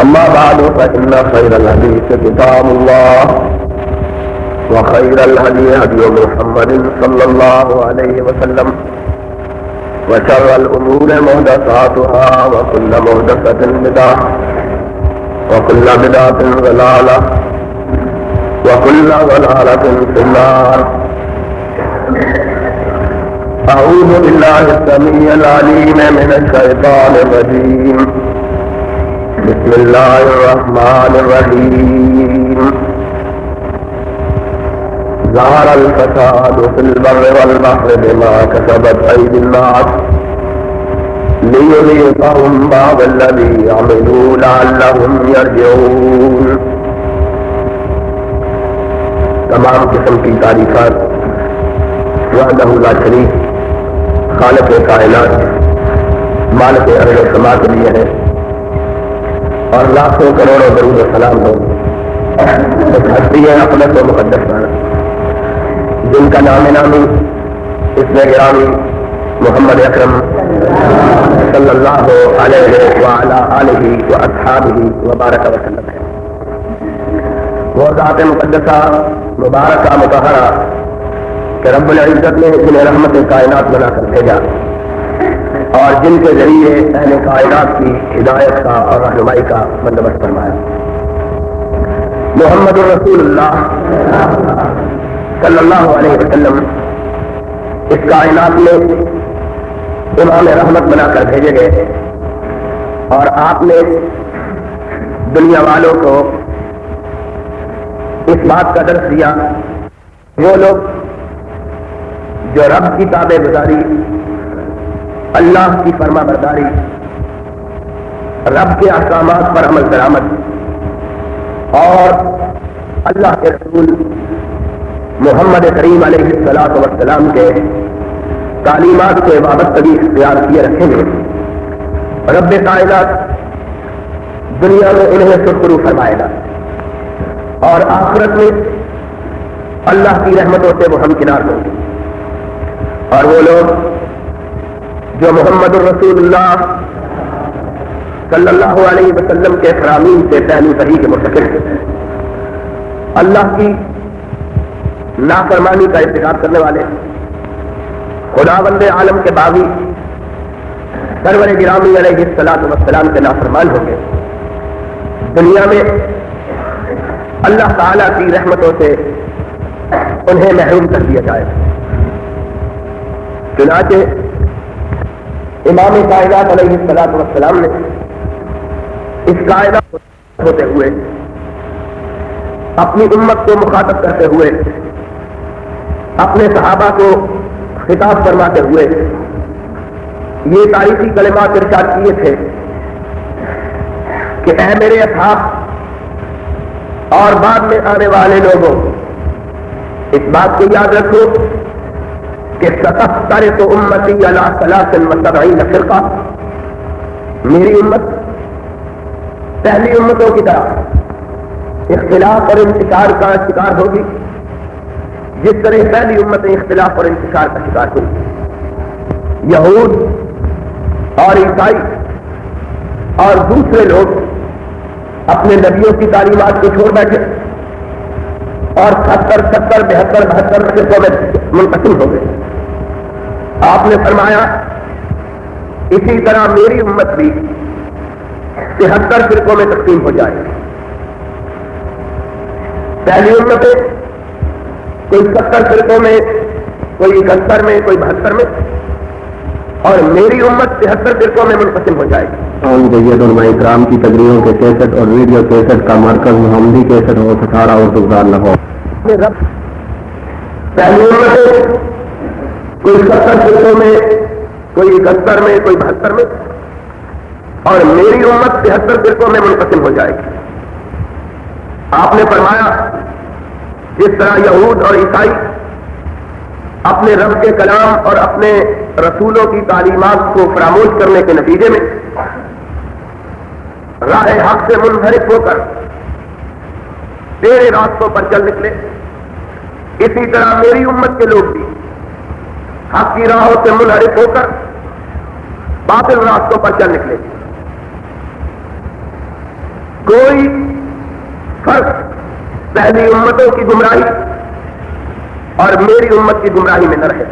أما بعد فإن خير الحديث كتاب الله وخير الهدي هدي محمد صلى الله عليه وسلم وشر الأمور محدثاتها وكل محدثة بدعة وكل بدعة ضلالة وكل ضلالة في النار. أعوذ بالله السميع العليم من الشيطان الرجيم. بسم الله الرحمن الرحيم. ظهر الفساد في البر والبحر بما كسبت أيدي الناس ليذيقهم بعض الذي عملوا لعلهم يرجعون. تمام قسم کی تعریفات وحدہ لا شریک خالق کائنات مالک ارض و سما کے لیے ہے، اور لاکھوں کروڑوں درود و سلام ہو اس ہستی اقدس و مقدس پر جن کا نام نامی اس میں گرامی محمد اکرم صلی اللہ علیہ وعلی آلہ واصحابہ وبارک وسلم ہے۔ وہ ذات مقدسہ مبارکہ مطہرہ کہ رب العزت نے جنہیں رحمت کائنات بنا کر بھیجا اور جن کے ذریعے اہل کائنات کی ہدایت کا اور رہنمائی کا بندوبست فرمایا۔ محمد الرسول اللہ صلی اللہ علیہ وسلم اس کائنات میں امام رحمت بنا کر بھیجے گئے، اور آپ نے دنیا والوں کو اس بات کا درس دیا وہ لوگ جو رب کی تابع گزاری، اللہ کی فرما برداری، رب کے احکامات پر عمل درآمد اور اللہ کے رسول محمد کریم علیہ الصلوۃ والسلام کے تعلیمات سے وابستگی اختیار کیے رکھیں گے، رب کائنات دنیا میں انہیں سرخرو فرمائے گا اور آخرت میں اللہ کی رحمتوں سے وہ ہمکنار ہوں گے۔ اور وہ لوگ جو محمد الرسول اللہ صلی اللہ علیہ وسلم کے فرامین سے پہلی صحیح کے مرتکب تھے، اللہ کی نافرمانی کا ارتکاب کرنے والے، خداوند عالم کے باغی سرور گرامی علیہ الصلوۃ والسلام کے نافرمان ہوں گے، دنیا میں اللہ تعالی کی رحمتوں سے انہیں محروم کر دیا جائے۔ چنانچہ امام کائنات علیہ الصلوۃ والسلام نے اس کائنات ہوتے ہوئے اپنی امت کو مخاطب کرتے ہوئے اپنے صحابہ کو خطاب فرماتے ہوئے یہ تاریخی کلمات ارشاد کیے تھے کہ اے میرے اصحاب اور بعد میں آنے والے لوگوں، اس بات کو یاد رکھو کہ ستفترق امتی علی 73 فرقہ، میری امت پہلی امتوں کی طرح اختلاف اور انتشار کا شکار ہوگی، جس طرح پہلی امتیں اختلاف اور انتشار کا شکار ہوئی۔ یہود اور عیسائی اور دوسرے لوگ اپنے نبیوں کی تعلیمات کو چھوڑ بیٹھے اور 70 72 72 فرقوں میں منقسم ہو گئے۔ آپ نے فرمایا اسی طرح میری امت بھی 73 فرقوں میں تقسیم ہو جائے۔ پہلی امتیں کوئی 70 فرقوں میں، کوئی 71 میں، کوئی 72 میں، اور میری امت 73 فرقوں میں منقسم ہو جائے گی۔ جید علماء کرام کی تقریروں کے کیسٹ اور ویڈیو کیسٹ کا مرکز محمدی کیسٹ ہو سکھارا اور سگزار لاہور۔ پہلی امتیں کوئی 70 فرقوں میں، کوئی 71 میں، کوئی 72 میں، اور میری امت 73 فرقوں میں منقسم ہو جائے گی۔ آپ نے فرمایا جس طرح یہود اور عیسائی اپنے رب کے کلام اور اپنے رسولوں کی تعلیمات کو فراموش کرنے کے نتیجے میں راہ حق سے منحرف ہو کر تیرے راستوں پر چل نکلے، اسی طرح میری امت کے لوگ بھی حق کی راہوں سے منحرف ہو کر باطل راستوں پر چل نکلے۔ کوئی فرق پہلی امتوں کی گمراہی اور میری امت کی گمراہی میں نہ رہے.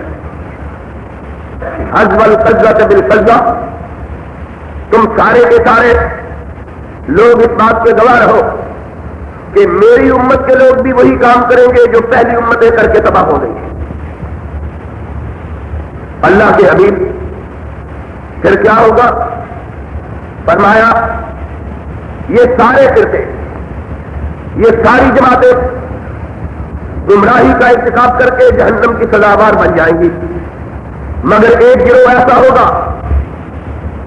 حزب القذہ بالقذہ، تم سارے کے سارے لوگ اس بات کے گواہ رہو کہ میری امت کے لوگ بھی وہی کام کریں گے جو پہلی امتیں کر کے تباہ ہو گئی ہیں. اللہ کے حبیب پھر کیا ہوگا؟ فرمایا یہ سارے فرقے، یہ ساری جماعتیں گمراہی کا ارتکاب کر کے جہنم کی سزاوار بن جائیں گی، مگر ایک گروہ ایسا ہوگا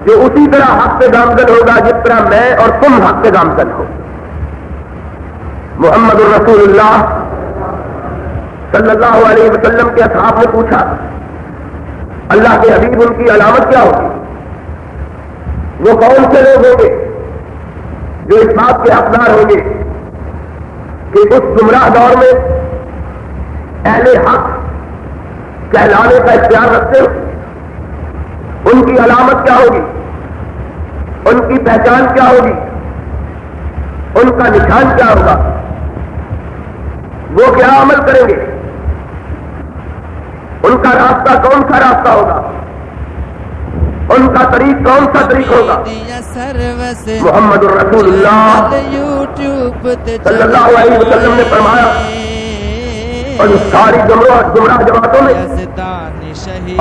جو اسی طرح حق پہ گامزن ہوگا جس طرح میں اور تم حق پہ گامزن ہو. محمد الرسول اللہ صلی اللہ علیہ وسلم کے اصحاب نے پوچھا اللہ کے حبیب ان کی علامت کیا ہوگی؟ وہ کون سے لوگ ہوں گے جو اس بات کے حقدار ہوں گے کہ اس گمراہ دور میں اہل حق کہلانے کا اختیار رکھتے ہو؟ ان کی علامت کیا ہوگی؟ ان کی پہچان کیا ہوگی؟ ان کا نشان کیا ہوگا؟ وہ کیا عمل کریں گے؟ ان کا راستہ کون سا راستہ ہوگا؟ ان کا طریق کون سا طریق ہوگا؟ محمد الرسول اللہ صلی اللہ علیہ وسلم نے فرمایا ان ساری گمراہ جماعتوں میں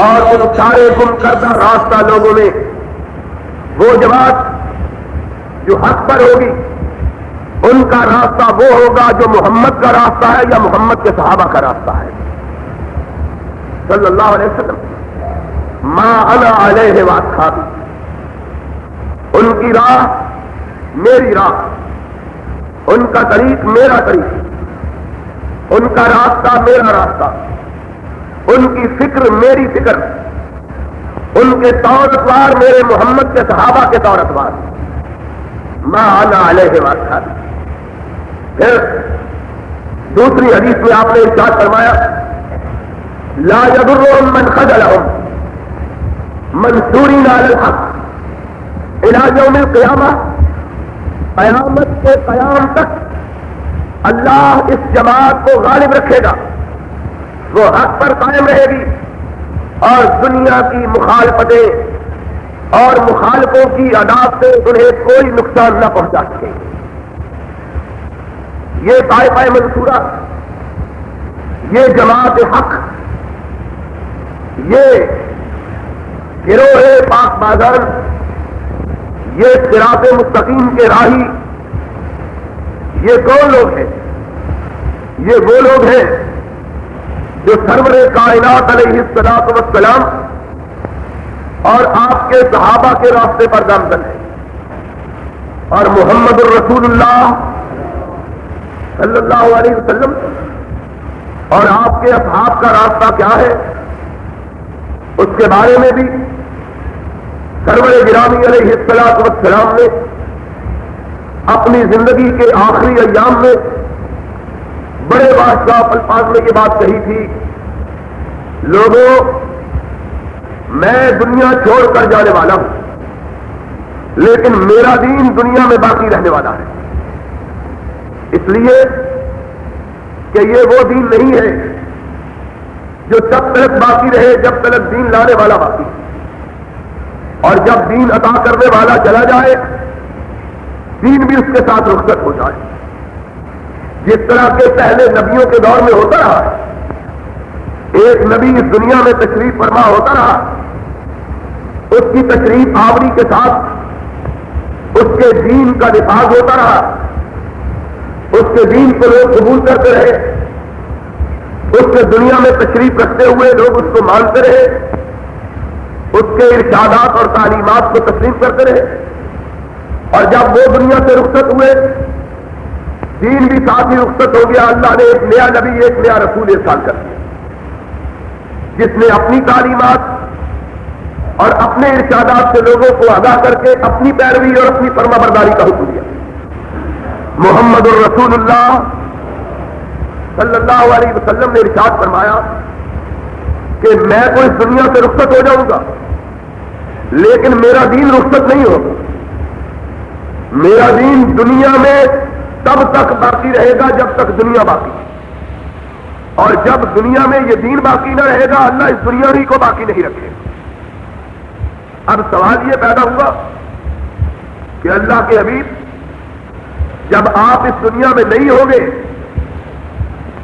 اور ان سارے گم کردہ راستہ لوگوں میں وہ جماعت جو حق پر ہوگی ان کا راستہ وہ ہوگا جو محمد کا راستہ ہے یا محمد کے صحابہ کا راستہ ہے صلی اللہ علیہ وسلم. ما انا علیہ واصحابی، ان کی راہ میری راہ، ان کا طریق میرا طریق، ان کا راستہ میرا راستہ، ان کی فکر میری فکر، ان کے طور اتوار میرے محمد کے صحابہ کے طور اتوار. ما انا علیہ واصحابی. پھر دوسری حدیث میں آپ نے ارشاد فرمایا لا یضرهم من خذلهم منصورین علی الحق الی یوم القیامہ. قیامت کے قیام تک اللہ اس جماعت کو غالب رکھے گا، وہ حق پر قائم رہے گی اور دنیا کی مخالفتیں اور مخالفوں کی عداوت سے انہیں کوئی نقصان نہ پہنچا سکے. یہ طائفہ منصورہ، یہ جماعت حق، یہ گروہ پاک بازان، یہ صراط مستقیم کے راہی، یہ کون لوگ ہیں؟ یہ وہ لوگ ہیں جو سرور کائنات علیہ الصلوۃ والسلام اور آپ کے صحابہ کے راستے پر گامزن ہیں. اور محمد الرسول اللہ صلی اللہ علیہ وسلم اور آپ کے اصحاب کا راستہ کیا ہے اس کے بارے میں بھی سرور گرامی علیہ الصلوۃ والسلام نے اپنی زندگی کے آخری ایام میں بڑے بادشاہ الفاظ میں یہ بات کہی تھی، لوگوں میں دنیا چھوڑ کر جانے والا ہوں لیکن میرا دین دنیا میں باقی رہنے والا ہے، اس لیے کہ یہ وہ دین نہیں ہے جو تب تک باقی رہے جب تک دین لانے والا باقی، اور جب دین عطا کرنے والا چلا جائے دین بھی اس کے ساتھ رخصت ہو جائے. جس طرح کے پہلے نبیوں کے دور میں ہوتا رہا ہے، ایک نبی اس دنیا میں تشریف فرما ہوتا رہا، اس کی تشریف آوری کے ساتھ اس کے دین کا نفاذ ہوتا رہا، اس کے دین کو لوگ قبول کرتے رہے، اس کے دنیا میں تشریف رکھتے ہوئے لوگ اس کو مانتے رہے، اس کے ارشادات اور تعلیمات کو تسلیم کرتے رہے. اور جب وہ دنیا سے رخصت ہوئے دین بھی ساتھ ہی رخصت ہو گیا. اللہ نے ایک نیا نبی، ایک نیا رسول ارسال کر دیا جس نے اپنی تعلیمات اور اپنے ارشادات سے لوگوں کو آگاہ کر کے اپنی پیروی اور اپنی فرما برداری کا حکم دیا. محمد الرسول اللہ صلی اللہ علیہ وسلم نے ارشاد فرمایا کہ میں تو اس دنیا سے رخصت ہو جاؤں گا لیکن میرا دین رخصت نہیں ہوگا. میرا دین دنیا میں تب تک باقی رہے گا جب تک دنیا باقی ہے، اور جب دنیا میں یہ دین باقی نہ رہے گا اللہ اس دنیا ہی کو باقی نہیں رکھے گا۔ اب سوال یہ پیدا ہوا کہ اللہ کے حبیب جب آپ اس دنیا میں نہیں ہوں گے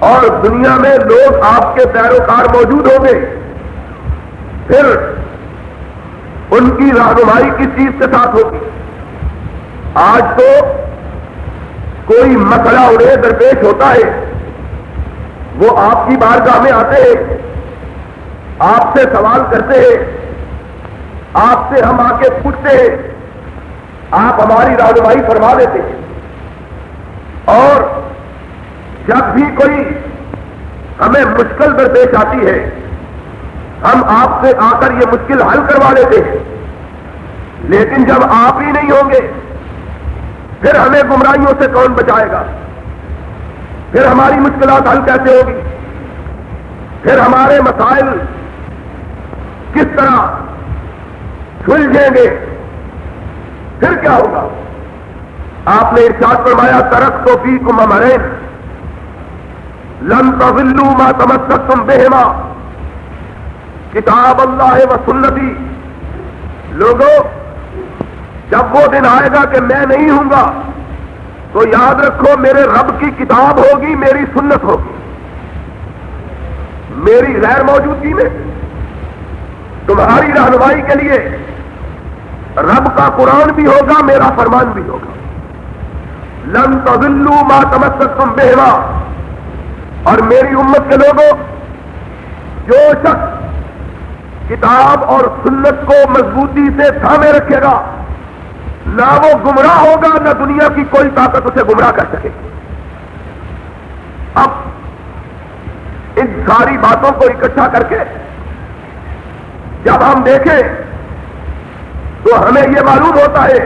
اور دنیا میں لوگ آپ کے پیروکار موجود ہوں گے، پھر ان کی رہنمائی کس چیز کے ساتھ ہوگی؟ آج تو کوئی مسئلہ انہیں درپیش ہوتا ہے، وہ آپ کی بارگاہ میں آتے ہیں، آپ سے سوال کرتے ہیں، آپ سے ہم آ کے پوچھتے ہیں، آپ ہماری رہنمائی فرما دیتے ہیں، اور جب بھی کوئی ہمیں مشکل درپیش آتی ہے ہم آپ سے آ کر یہ مشکل حل کروا لیتے ہیں، لیکن جب آپ ہی نہیں ہوں گے پھر ہمیں گمراہیوں سے کون بچائے گا؟ پھر ہماری مشکلات حل کیسے ہوگی؟ پھر ہمارے مسائل کس طرح سلجھیں گے؟ پھر کیا ہوگا؟ آپ نے ارشاد فرمایا ترکت فیکم امرین لن تضلوا ما تمسکتم بہما کتاب اللہ و سنتی۔ لوگوں، جب وہ دن آئے گا کہ میں نہیں ہوں گا تو یاد رکھو میرے رب کی کتاب ہوگی، میری سنت ہوگی، میری غیر موجودگی میں تمہاری رہنمائی کے لیے رب کا قرآن بھی ہوگا، میرا فرمان بھی ہوگا۔ لن تضلوا ما تمسکتم بہما، اور میری امت کے لوگوں، جو شخص کتاب اور سنت کو مضبوطی سے تھامے رکھے گا نہ وہ گمراہ ہوگا، نہ دنیا کی کوئی طاقت اسے گمراہ کر سکے۔ اب ان ساری باتوں کو اکٹھا کر کے جب ہم دیکھیں تو ہمیں یہ معلوم ہوتا ہے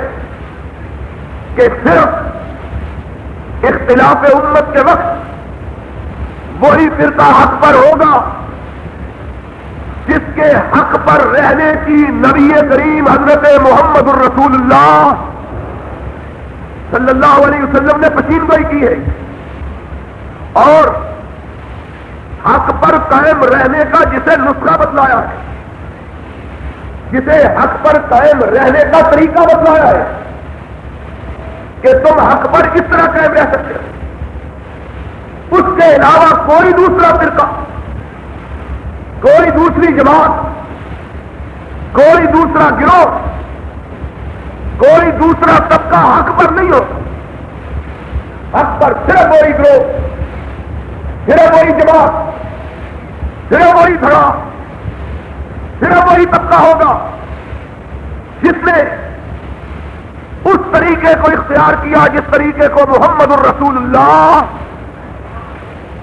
کہ صرف اختلاف امت کے وقت وہی فرقہ حق پر ہوگا جس کے حق پر رہنے کی نبی کریم حضرت محمد الرسول اللہ صلی اللہ علیہ وسلم نے پشین گوئی کی ہے، اور حق پر قائم رہنے کا جسے نسخہ بتلایا ہے، جسے حق پر قائم رہنے کا طریقہ بتلایا ہے کہ تم حق پر کس طرح قائم رہ سکتے ہو۔ اس کے علاوہ کوئی دوسرا فرقہ، کوئی دوسری جماعت، کوئی دوسرا گروہ، کوئی دوسرا طبقہ حق پر نہیں ہو۔ حق پر صرف وہی گروہ، صرف وہی جماعت، صرف وہی دھڑا، صرف وہی طبقہ ہوگا جس نے اس طریقے کو اختیار کیا جس طریقے کو محمد الرسول اللہ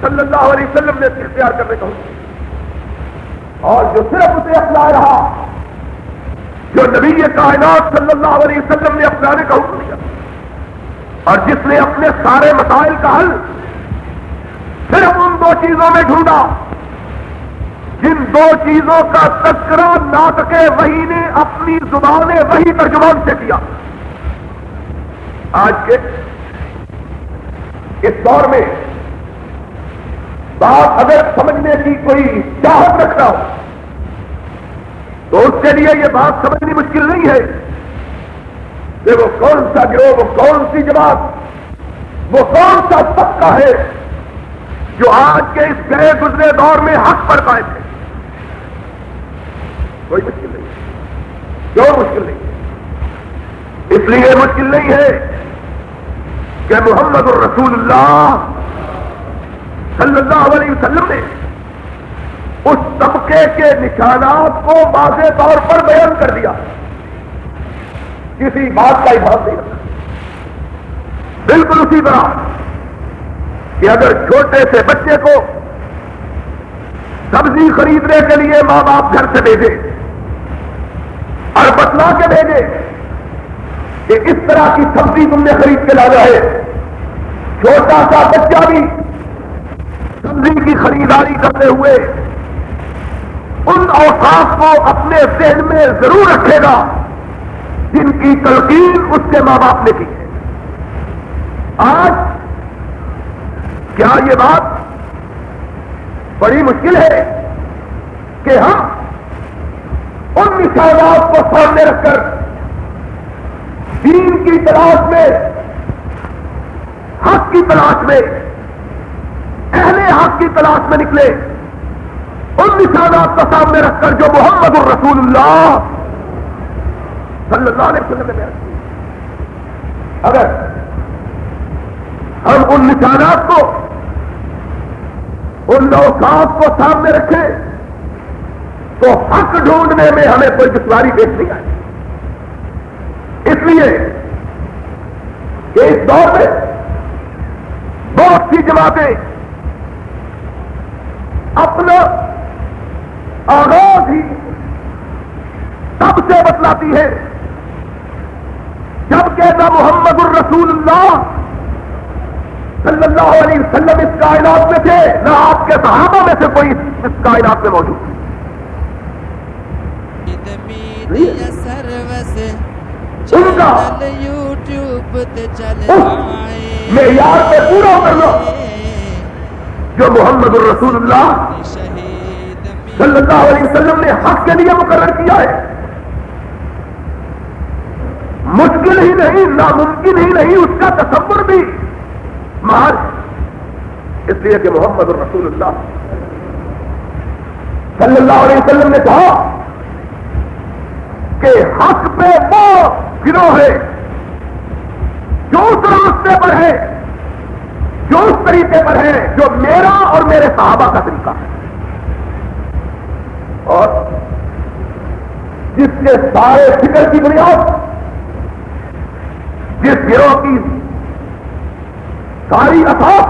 صلی اللہ علیہ وسلم نے اختیار کرنے کا حکم، اور جو صرف اسے اپنا رہا جو نبی کائنات صلی اللہ علیہ وسلم نے اپنانے کا حکم دیا، اور جس نے اپنے سارے مسائل کا حل صرف ان دو چیزوں میں ڈھونڈا جن دو چیزوں کا تذکرہ ناطق وحی نے اپنی زبان وحی ترجمان سے کیا۔ آج کے اس دور میں بات اگر سمجھنے کی کوئی چاہت رکھتا ہو تو اس کے لیے یہ بات سمجھنی مشکل نہیں ہے کہ وہ کون سا گروہ، وہ کون سی جماعت، وہ کون سا طبقہ ہے جو آج کے اس گئے گزرے دور میں حق پر قائم ہے۔ کوئی مشکل نہیں ہے۔ کیوں مشکل نہیں ہے؟ اس لیے مشکل نہیں ہے کہ محمد الرسول اللہ صلی اللہ علیہ وسلم نے اس طبقے کے نشانات کو واضح طور پر بیان کر دیا، کسی بات کا ابہام نہیں رکھا۔ بالکل اسی طرح کہ اگر چھوٹے سے بچے کو سبزی خریدنے کے لیے ماں باپ گھر سے بھیجے اور بتلا کے بھیجے کہ اس طرح کی سبزی تم نے خرید کے لانا ہے، چھوٹا سا بچہ بھی سبزی کی خریداری کرتے ہوئے ان اوصاف کو اپنے ذہن میں ضرور رکھے گا جن کی تلقین اس کے ماں باپ نے کی ہے۔ آج کیا یہ بات بڑی مشکل ہے کہ ہم ان نشانات کو سامنے رکھ کر دین کی تلاش میں، حق کی تلاش میں، اہل حق کی تلاش میں نکلے، ان نشانات کو سامنے رکھ کر جو محمد الرسول اللہ صلی اللہ علیہ وسلم نے بیان کیا۔ اگر ہم ان نشانات کو، ان اوصاف کو سامنے رکھیں تو حق ڈھونڈنے میں ہمیں کوئی دشواری پیش نہیں آئے۔ اس لیے کہ اس دور میں بہت سی جماعتیں اپنا آغاز ہی تب سے بتلاتی ہے جبکہ نہ محمد الرسول اللہ صلی اللہ علیہ وسلم اس کائنات میں تھے، نہ آپ کے صحابہ میں سے کوئی اس کائنات میں موجود تھے۔ ان کا معیار پہ پورا کرنا جو محمد الرسول اللہ صلی اللہ علیہ وسلم نے حق کے لیے مقرر کیا ہے، مشکل ہی نہیں، ناممکن ہی نہیں، اس کا تصور بھی محض اس لیے کہ محمد الرسول اللہ صلی اللہ علیہ وسلم نے کہا کہ حق پہ وہ گروہ ہے جو اس راستے پر ہے، جو اس طریقے پر ہے جو میرا اور میرے صحابہ کا طریقہ ہے، اور جس کے سارے فکر کی بنیاد، جس گروہ کی ساری اساس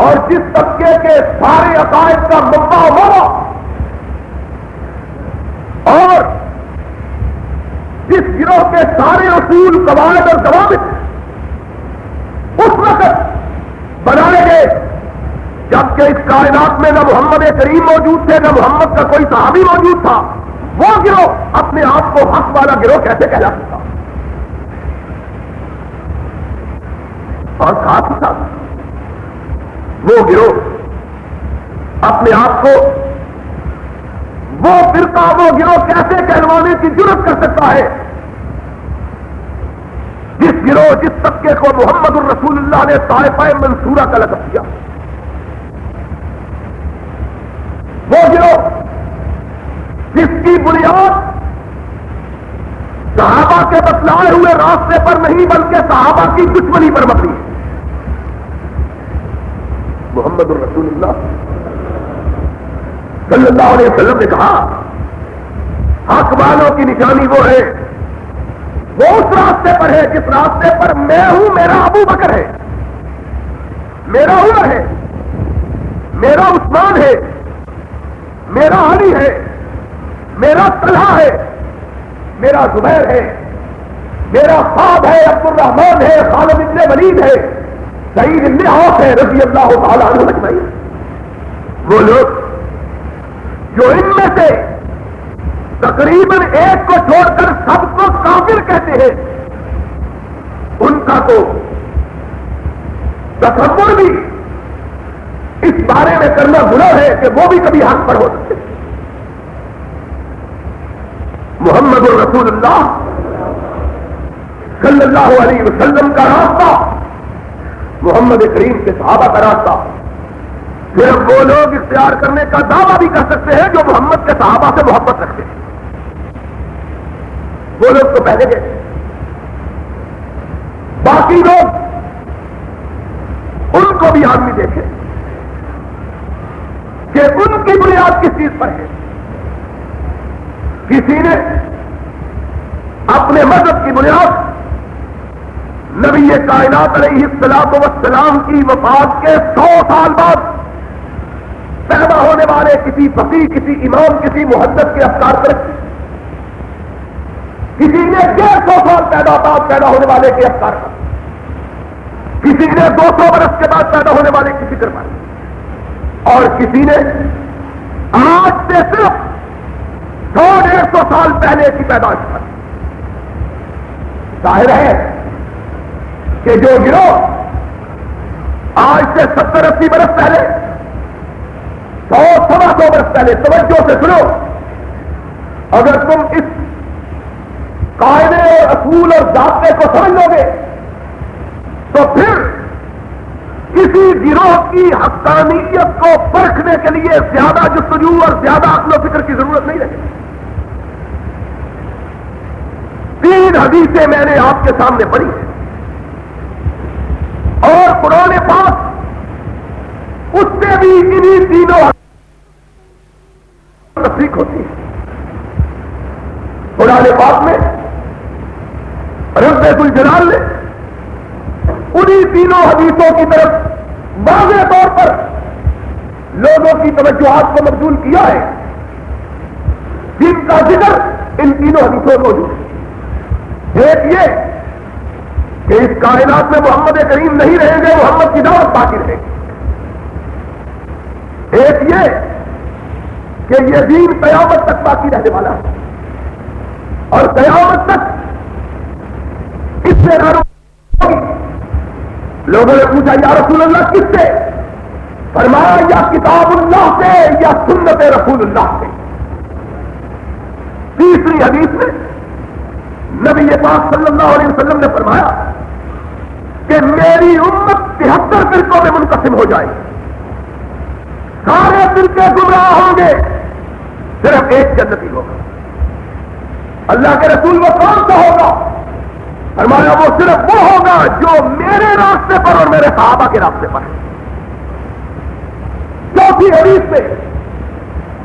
اور جس طبقے کے سارے عقائد کا مبدا ہوا اور جس گروہ کے سارے اصول، قواعد اور ضوابط اس وقت بنائے گئے جبکہ اس کائنات میں نہ محمد کریم موجود تھے، نہ محمد کا کوئی صحابی موجود تھا، وہ گروہ اپنے آپ کو حق والا گروہ کیسے کہلا سکتا؟ اور ساتھ ہی ساتھ وہ گروہ اپنے آپ کو وہ فرقہ، وہ گروہ کیسے کہلوانے کی جرات کر سکتا ہے جس گروہ، جس طبقے کو محمد الرسول اللہ نے طائفہ منصورہ کا لقب دیا، وہ گروہ جس کی بنیاد صحابہ کے بتلائے ہوئے راستے پر نہیں بلکہ صحابہ کی دشمنی پر مبنی ہے۔ محمد الرسول اللہ صلی اللہ علیہ وسلم نے کہا حق والوں کی نشانی وہ ہے، وہ اس راستے پر ہے جس راستے پر میں ہوں، میرا ابو بکر ہے، میرا عمر ہے، میرا عثمان ہے، میرا علی ہے، میرا طلحہ ہے، میرا زبیر ہے، میرا خالد ہے، عبد الرحمان ہے، خالد ابن ولید ہے، سعید ابن عوف ہے رضی اللہ تعالیٰ عنہ اجمعین۔ وہ لوگ جو ان میں سے تقریباً ایک کو چھوڑ کر سب کو کافر کہتے ہیں، ان کا تو تصور بھی اس بارے میں کرنا گناہ ہے کہ وہ بھی کبھی حق پر ہو سکتے۔ محمد الرسول اللہ صلی اللہ علیہ وسلم کا راستہ، محمد کریم کے صحابہ کا راستہ صرف وہ لوگ اختیار کرنے کا دعویٰ بھی کر سکتے ہیں جو محمد کے صحابہ سے محبت رکھتے ہیں۔ وہ لوگ تو پہلے گئے، باقی لوگ ان کو بھی آدمی دیکھے کہ ان کی بنیاد کس چیز پر ہے۔ کسی نے اپنے مذہب کی بنیاد نبی کائنات علیہ الصلوۃ والسلام کی وفات کے 100 سال بعد پیدا ہونے والے کسی فقیہ، کسی امام، کسی محدث کے افکار پر رکھی، کسی نے 150 سال بعد پیدا ہونے والے کے افکار پر، کسی نے 200 برس کے بعد پیدا ہونے والے کی فکر پر، اور کسی نے آج سے صرف 100-150 سال پہلے کی پیدائش پر۔ ظاہر ہے کہ جو گروہ آج سے 70-80 برس پہلے 100-125 برس پہلے، توجہ سے سنو، اگر تم اس قاعدے اور اصول اور ضابطے کو سمجھ لو گے تو پھر کسی گروہ کی حقانیت کو پرکھنے کے لیے زیادہ جستجو اور زیادہ عقل و فکر کی ضرورت نہیں رہے. 3 حدیثیں میں نے آپ کے سامنے پڑھی ہیں اور قرآن پاک اس سے بھی انہی تینوں تصدیق ہوتی ہے. قرآن پاک میں رب ذوالجلال نے انہی تینوں حدیثوں کی طرف واضح طور پر لوگوں کی توجہات کو مبذول کیا ہے جن کا ذکر ان تینوں حدیثوں کو موجود ہے. ایک یہ کہ اس کائنات میں محمد کریم نہیں رہیں گے، محمد کی دعوت باقی رہے گی. ایک یہ کہ یہ دین قیامت تک باقی رہنے والا ہے اور قیامت تک اس سے نہ ہوگی. لوگوں نے پوچھا یا رسول اللہ کس سے؟ فرمایا یا کتاب اللہ سے یا سنت رسول اللہ سے. تیسری حدیث میں نبی پاک صلی اللہ علیہ وسلم نے فرمایا کہ میری امت 73 فرقوں میں منقسم ہو جائے، سارے فرقے گمراہ ہوں گے، صرف ایک جنتی ہوگا. اللہ کے رسول وہ کون سا ہوگا؟ فرمایا وہ صرف وہ ہوگا جو میرے راستے پر اور میرے صحابہ کے راستے پر ہے. چوتھی حدیث میں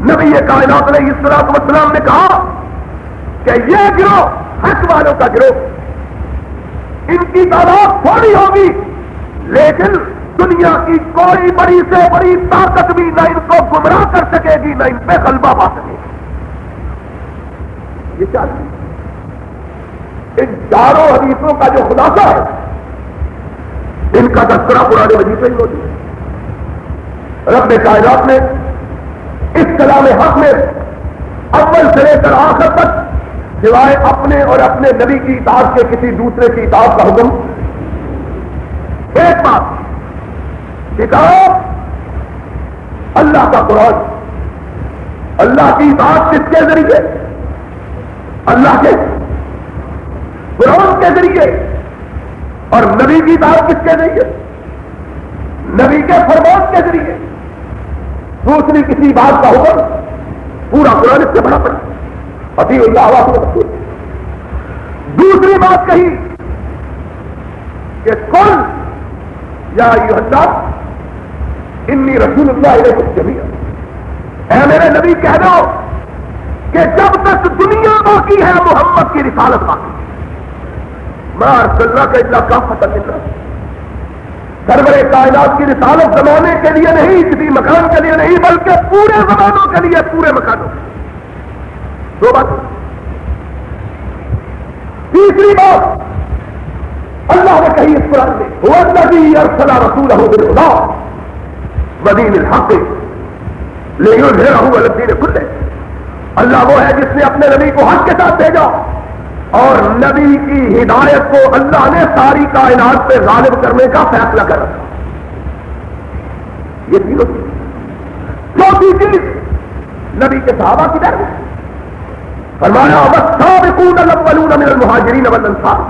نبی کائنات علیہ الصلوۃ والسلام نے کہا کہ یہ گروہ حق والوں کا گروہ، ان کی تعداد تھوڑی ہوگی لیکن دنیا کی کوئی بڑی سے بڑی طاقت بھی نہ ان کو گمراہ کر سکے گی، نہ ان پہ غلبہ پا سکے گی. یہ کیا ان چاروں حدیثوں کا جو خلاصہ ہے ان کا تذکرہ قرآن مجید میں موجود ہے. رب کائنات نے اس کلام حق میں اول سے لے کر آخر تک سوائے اپنے اور اپنے نبی کی اطاعت کے کسی دوسرے کی اطاعت کا حکم. ایک بات، کتاب اللہ کا قرآن، اللہ کی اطاعت کس کے ذریعے؟ اللہ کے قرآن کے ذریعے. اور نبی کی اطاعت کس کے ذریعے؟ نبی کے فرمان کے ذریعے. دوسری کسی بات کا حکم پورا قرآن اس سے بڑا پڑا، اطیعوا اللہ ورسولہ. دوسری بات کہی کہ قل یا ایھا الناس انی رسول اللہ الیکم جمیعا. اے میرے نبی کہہ دو کہ جب تک دنیا باقی ہے محمد کی رسالت باقی ہے. ما ارسلناک الا کافۃ للناس. سرور کائنات کی رسالت زمانے کے لیے نہیں، کسی مکان کے لیے نہیں، بلکہ پورے زمانوں کے لیے، پورے مکانوں کے لیے. دو بات. تیسری بات اللہ نے کہی اس قرآن میں، هو الذی ارسل رسولہ بالہدی ودین الحق لیظہرہ علی الدین کلہ. اللہ وہ ہے جس نے اپنے نبی کو حق کے ساتھ بھیجا اور نبی کی ہدایت کو اللہ نے ساری کائنات پہ غالب کرنے کا فیصلہ کر رکھا. یہ تینوں چیز. چوتھی چیز نبی کے صحابہ کی درد. فرمایا والسابقون الاولون من المہاجرین والانصار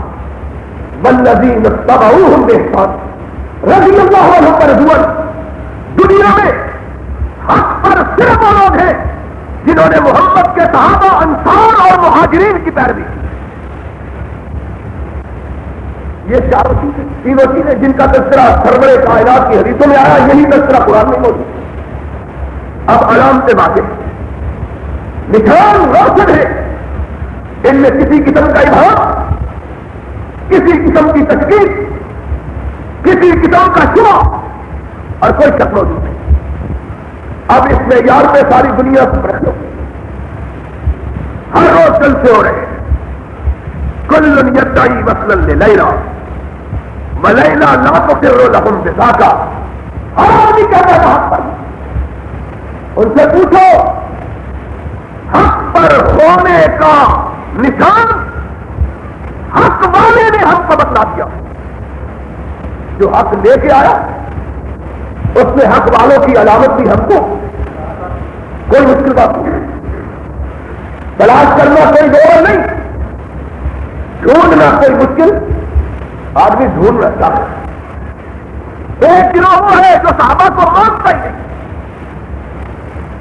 والذین اتبعوہم بإحسان رضی اللہ عنہم ورضوان. دنیا میں حق پر صرف وہ لوگ ہیں جنہوں نے محمد کے صحابہ، انصار اور مہاجرین کی پیروی کی. یہ چاروں چیزیں، تینوں چیزیں جن کا تذکرہ سرور کائنات کی حدیثوں میں آیا، یہی تذکرہ قرآن میں موجود ہے. اب علامتیں واضح، نشان روشن ہے. ان میں کسی قسم کا ابہام، کسی قسم کی تشکیل، کسی قسم کا شبہ اور کوئی شک موجود نہیں. اب اس معیار پہ ساری دنیا سے رکھ لو. ہر روز جلسے ہو رہے ہیں. کل یدعی وصلا للیلا ولیلا لا تقر لهم بذاکا. ہر آدمی کہتا ہے حق پر. ان سے پوچھو حق پر ہونے کا نشان حق والے نے ہم کو بتلا دیا. جو حق لے کے آیا اس نے حق والوں کی علامت دی ہم کو. کوئی مشکل بات نہیں, تلاش کرنا کوئی دور نہیں, ڈھونڈنا کوئی مشکل آدمی ڈھونڈ رہتا ہے. ایک گروہ ہے جو صحابہ کو مانتا ہی نہیں.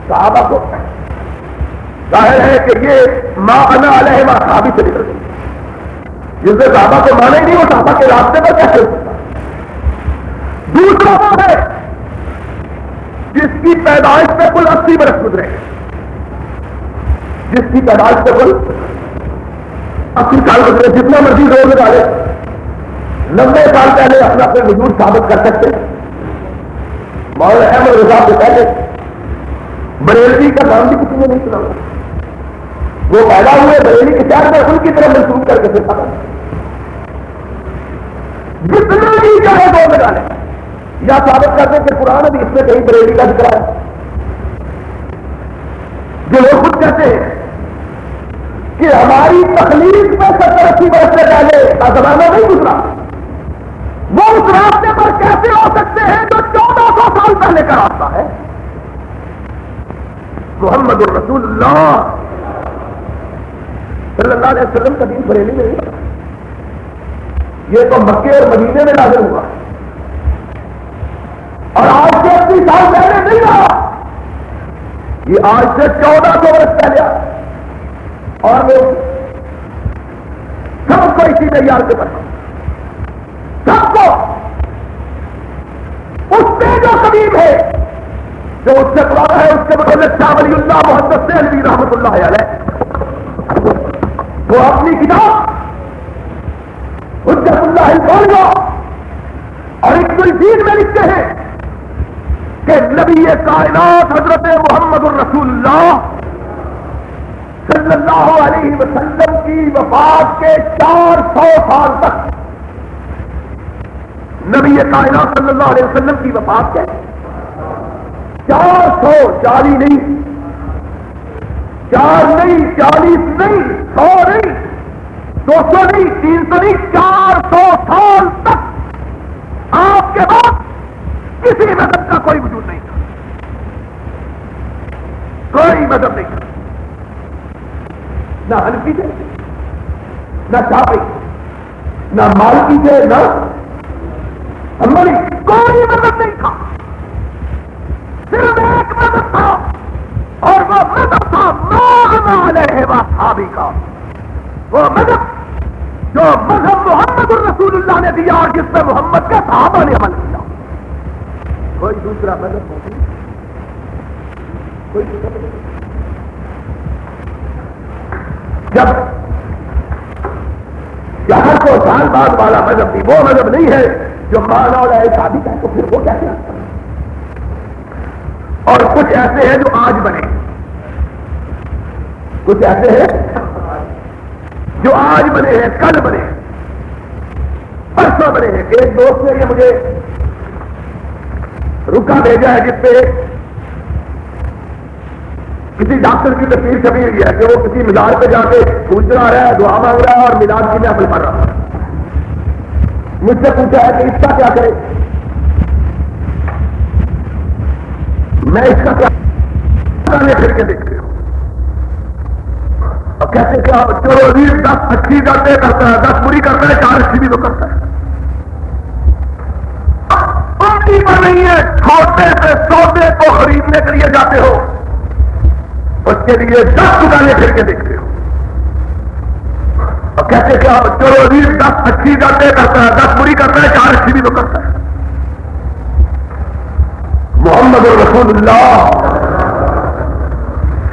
صحابہ کو ظاہر ہے کہ یہ ما انا علیہ ما صحابی سے نکل گئی. جس نے صحابہ کو مانا ہی نہیں وہ صحابہ کے راستے پر کیسے ہو سکتا. دوسرا وہ ہے جس کی پیدائش پہ کل 80 برس گزرے, جس کی پیدائش پہ کل 80 سال گزرے, جتنا مرضی زور لگا لے 90 سال پہلے اپنا کوئی وجود ثابت کر سکتے. مولانا احمد رضا سے پہلے بریلوی کا نام بھی کسی نے نہیں سنا. وہ پیدا ہوئے بریلی کے شہر میں, ان کی طرف منسوخ کر کے پھر جتنا بھی چاہے زور لگا لے یا ثابت کر دیں کہ قرآن بھی اس میں کہیں بریلی کا ذکر ہے. جو لوگ خود کہتے ہیں کہ ہماری تخلیق میں 70-80 برس سے پہلے کا زمانہ نہیں گزرا, وہ اس راستے پر کیسے ہو سکتے ہیں جو 1400 سال پہلے کا راستہ ہے. محمد الرسول اللہ صلی اللہ علیہ وسلم کا دین بریلی میں نہیں, یہ تو مکے اور مدینے میں نازل ہوا اور آج سے 80 سال پہلے نہیں رہا. یہ آج سے 1400 برس پہلے اور وہ سب کو اسی معیار کے پر, سب کو اس سے جو قدیم ہے جو اس سے پرانا ہے اس کے مطلب شاہ ولی اللہ محدث علوی رحمۃ اللہ علیہ وہ اپنی کتاب حجت اللہ البالغہ اور اقتصاد الدین میں لکھتے ہیں کہ نبی کائنات حضرت محمد الرسول اللہ صلی اللہ علیہ وسلم کی وفات کے 400 سال تک, نبی کائنات صلی اللہ علیہ وسلم کی وفات کے 400 40 نہیں, 4 نہیں, 40 نہیں, 100 نہیں, 200 نہیں, 300 نہیں, 400 سال تک آپ کے بعد کسی مذہب کا کوئی وجود نہیں تھا. کوئی مذہب نہیں تھا, نہ حنفی تھے, نہ شافعی, نہ مالکی تھے, نہ حنبلی, کوئی مذہب نہیں تھا. صرف ایک مذہب تھا اور وہ مذہب تھا ما انا علیہ واصحابی کا, وہ مذہب جو مذہب محمد الرسول اللہ نے دیا اور جس میں محمد کے صحابہ نے عمل کیا. کوئی دوسرا مذہب نہیں, کوئی دوسرا مذہب نہیں. جب 400 سال بعد والا مذہب بھی وہ مذہب نہیں ہے جو مانا اور شادی کا, تو پھر وہ کیسے آتا ہے؟ اور کچھ ایسے ہیں جو آج بنے, کچھ ایسے ہیں جو آج بنے ہیں, کل بنے ہیں, پرسوں بنے ہیں. ایک دوست نے یہ مجھے رکا بھیجا ہے جس پہ کسی ڈاکٹر کی تصویر چھپی ہوئی ہے کہ وہ کسی مزار پہ جا کے پوچھنا رہا ہے, دعا مانگ رہا ہے اور میلاد کی محفل پڑھ رہا ہے. مجھ سے پوچھا ہے کہ اس کا کیا کرے. میں اس کا کیا پھر کے دیکھتے ہوں اور کہتے کیا چلو 10 اچھی کرتے کرتا ہے, 10 بری کرتا ہے, 4 اچھی بھی تو کرتا ہے. پر نہیں ہے, چھوٹے سے سودے کو خریدنے کے لیے جاتے ہو, اس کے لیے 10 دکانیں پھر کے دیکھتے ہو اور کہتے کیا چلو 10 اچھی کرتے کرتا ہے, 10 بری کرتا ہے, 4 اچھی بھی تو کرتا ہے. محمد رسول اللہ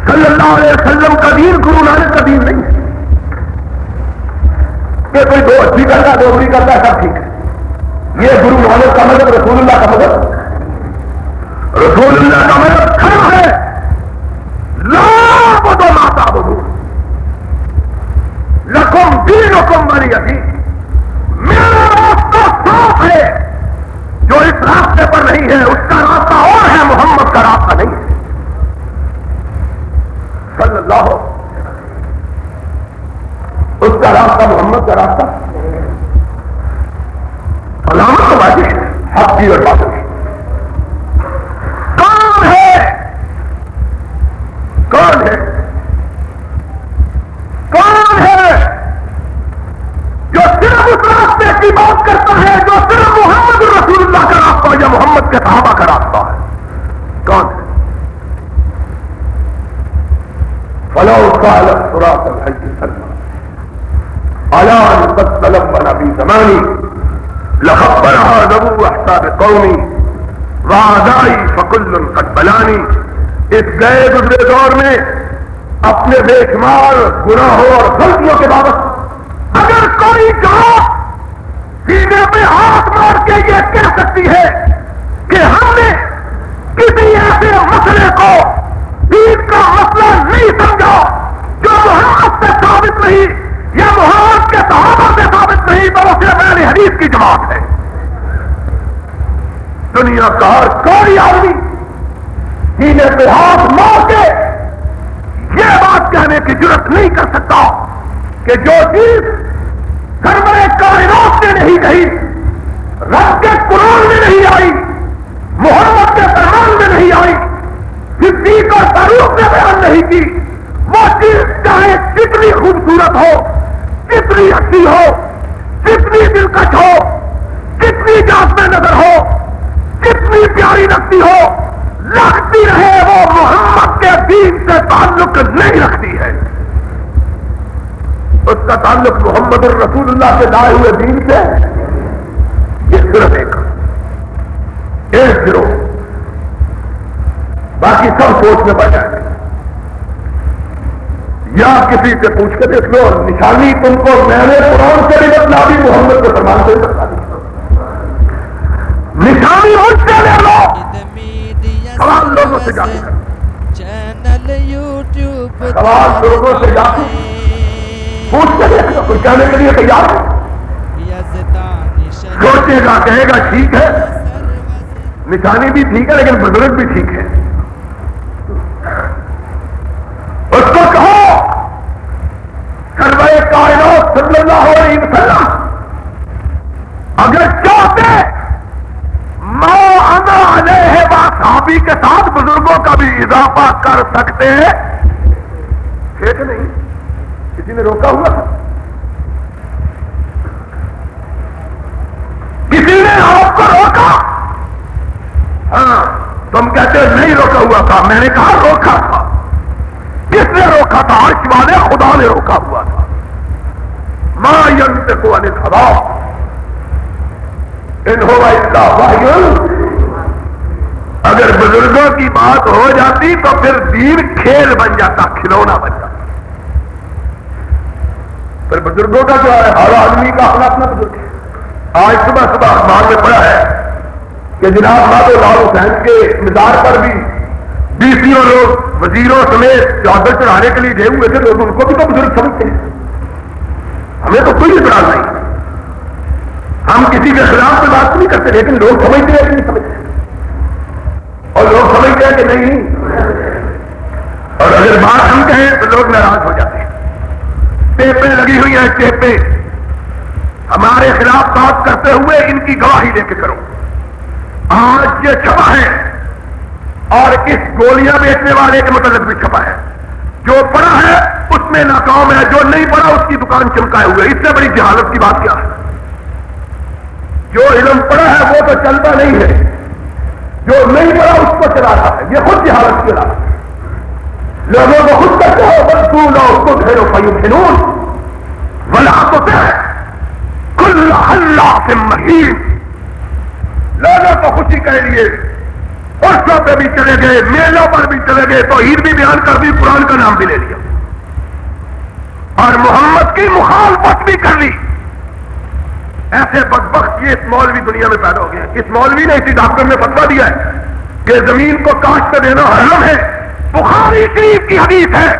صلی اللہ علیہ وسلم کا دین گرو نانک کا دین نہیں ہے کہ کوئی 2 اچھی کرتا ہے, 2 بری کرتا ہے, سب ٹھیک ہے. یہ گرو نانک کا مذہب, رسول اللہ کا مذہب, رسول اللہ کا مذہب کھڑا ہے. لا بدو ماتا بدو لکم دینکم ولی دین. میرا راستہ صاف ہے, جو اس راستے پر نہیں ہے اس کا راستہ اور ہے, محمد کا راستہ نہیں ہے صلی اللہ. اس کا راستہ محمد کا راستہ. کی اور باطل کی. کون ہے کون ہے کون ہے جو صرف اس راستے کی بات کرتا ہے جو صرف محمد رسول اللہ کا راستہ یا محمد کے صحابہ کا راستہ ہے؟ کون ہے؟ فلو قال الصراط الحج سلم الا قد تلبن بي زماني لخبرها ذو احساب قومي وعدائي فكل قد بلاني. اس گئے گزرے دور میں اپنے بے شمار گناہوں اور غلطیوں کے بابت اگر کوئی جماعت سینے پہ ہاتھ مار کے یہ کہہ سکتی ہے کہ ہم نے کسی ایسے مسئلے کو دین کا مسئلہ نہیں سمجھا جو محمد سے ثابت نہیں یا محمد کے صحابہ سے ثابت نہیں, تو وہ صرف اہل حدیث کی جماعت ہے. دنیا کا ہر کوئی آدمی سینے پہ ہاتھ مار کے یہ بات کہنے کی جرات نہیں کر سکتا کہ جو چیز سرور کائنات نے نہیں کہی, رب کے قرآن میں نہیں آئی, محمد کے فرمان میں نہیں آئی, صدیق اور فاروق نے بیان نہیں کی, وہ چیز چاہے کتنی خوبصورت ہو, کتنی اچھی ہو, کتنی دلکش ہو, کتنی جاذب نظر ہو, کتنی پیاری لگتی ہو, لگتی رہے وہ محمد کے دین سے تعلق نہیں رکھتی ہے. اس کا تعلق محمد الرسول اللہ سے لائے ہوئے دین سے. یہ صرف ایک گروہ, باقی سب سوچ میں پڑ جائیں گے. یا کسی سے پوچھ کے دیکھ لو, نشانی تم کو میں نے قرآن سے بھی بتلا دی, محمد کے فرمان سے بھی بتلا دی. نشانی ان سے لے لو, سوال لوگوں سے جا کے کرو, سوال لوگوں سے جا کے پوچھ کے دیکھ لو, کوئی کہنے کے لیے تیار ہے, سوچے گا کہے گا ٹھیک ہے, نشانی بھی ٹھیک ہے لیکن بزرگ بھی ٹھیک ہے. اس کو کہو سرور کائنات صلی اللہ علیہ وسلم اگر چاہتے ما انا علیہ واصحابی کے ساتھ بزرگوں کا بھی اضافہ کر سکتے ہیں, ہے کہ نہیں؟ کسی نے روکا ہوا تھا؟ کسی نے آپ کو روکا؟ ہاں, تم کہتے نہیں روکا ہوا تھا, میں نے کہا روکا تھا. کس نے روکا تھا؟ عرش والے خدا نے روکا ہوا تھا. ما ينطق عن الهوى ان هو الا وحی. اگر بزرگوں کی بات ہو جاتی تو پھر دین کھیل بن جاتا, کھلونا بن جاتا. پھر بزرگوں کا جو ہے ہر آدمی کا اپنا اپنا بزرگ ہے. آج صبح صبح اخبار میں پڑھا ہے کہ جناب مادو لال حسین کے مزار پر بھی ڈی.سی.او لوگ وزیروں سمیت چادر چڑھانے کے لیے گئے ہوئے تھے. لوگ ان کو بھی تو بزرگ سمجھتے ہیں, ہمیں تو کوئی اعتراض نہیں, ہم کسی کے خلاف میں بات نہیں کرتے, لیکن لوگ سمجھتے ہیں کہ نہیں سمجھتے, اور لوگ سمجھتے ہیں کہ نہیں. اور اگر بات ہم کہیں تو لوگ ناراض ہو جاتے ہیں. ٹیپیں لگی ہوئی ہیں, ٹیپیں ہمارے خلاف بات کرتے ہوئے ان کی گواہی لے کے کرو. آج یہ چھپا ہے اور اس گولیاں بیچنے والے کے متعلق بھی چھپا ہے. جو پڑھا ہے اس میں ناکام ہے, جو نہیں پڑھا اس کی دکان چمکائے ہوئے. اس سے بڑی جہالت کی بات کیا ہے؟ جو علم پڑھا ہے وہ تو چلتا نہیں ہے, جو نہیں پڑھا اس کو چلا رہا ہے. یہ خود جہالت کی بات ہے. لوگوں کو خود کرتے ہو بلکہ اس کو گھیرو فیوخنون ولا تطع کل حلاف مہین. لوگوں کو خوشی کے لیے عرصوں پہ بھی چلے گئے, میلوں پر بھی چلے گئے, توحید بھی بیان کر دی, قرآن کا نام بھی لے لیا, اور محمد کی مخالفت بھی کر لی. ایسے بدبخت یہ اس مولوی دنیا میں پیدا ہو گیا. اس مولوی نے اسی ڈاکٹر نے فتوا دیا ہے کہ زمین کو کاشت پہ دینا حرام ہے. بخاری شریف کی حدیث ہے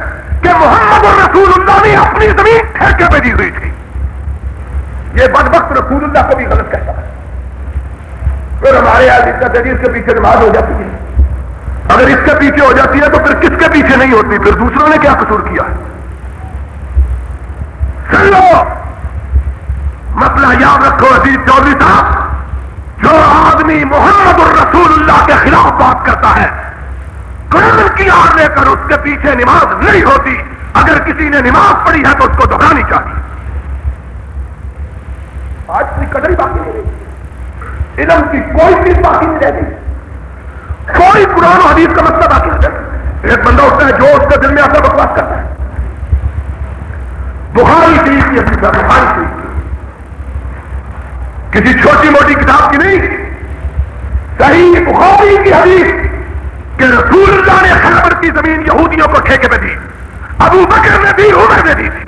کہ محمد اور رسول اللہ نے اپنی زمین ٹھیکے پہ دی ہوئی تھی. یہ بدبخت رسول اللہ کو بھی غلط کہتا ہے. پھر ہمارے یہاں اس کا تجویز کے پیچھے نماز ہو جاتی ہے. اگر اس کے پیچھے ہو جاتی ہے تو پھر کس کے پیچھے نہیں ہوتی؟ پھر دوسروں نے کیا قصور کیا ہے؟ سن لو, مسئلہ یاد رکھو عزیز چودھری صاحب, جو آدمی اللہ کے خلاف بات کرتا ہے، قرآن کی آڑ لے کر اس کے پیچھے نماز نہیں ہوتی. اگر کسی نے نماز پڑھی ہے تو اس کو دہرانی چاہیے. آج کوئی قدر ہی باقی نہیں رہی، علم کی کوئی چیز باقی نہیں رہتی، کوئی قرآن و حدیث کا مسئلہ باقی نہیں رہتا. ایک بندہ ہوتا ہے جو اس کے دل میں آتا بکواس کرتا ہے. بخاری شریف کی حدیث ہے، بخاری شریف کی، کسی چھوٹی موٹی کتاب کی نہیں، صحیح بخاری کی حدیث کہ رسول اللہ نے خیبر کی زمین یہودیوں کو ٹھیکے پہ دی، ابو بکر نے دی، عمر نے دی تھی.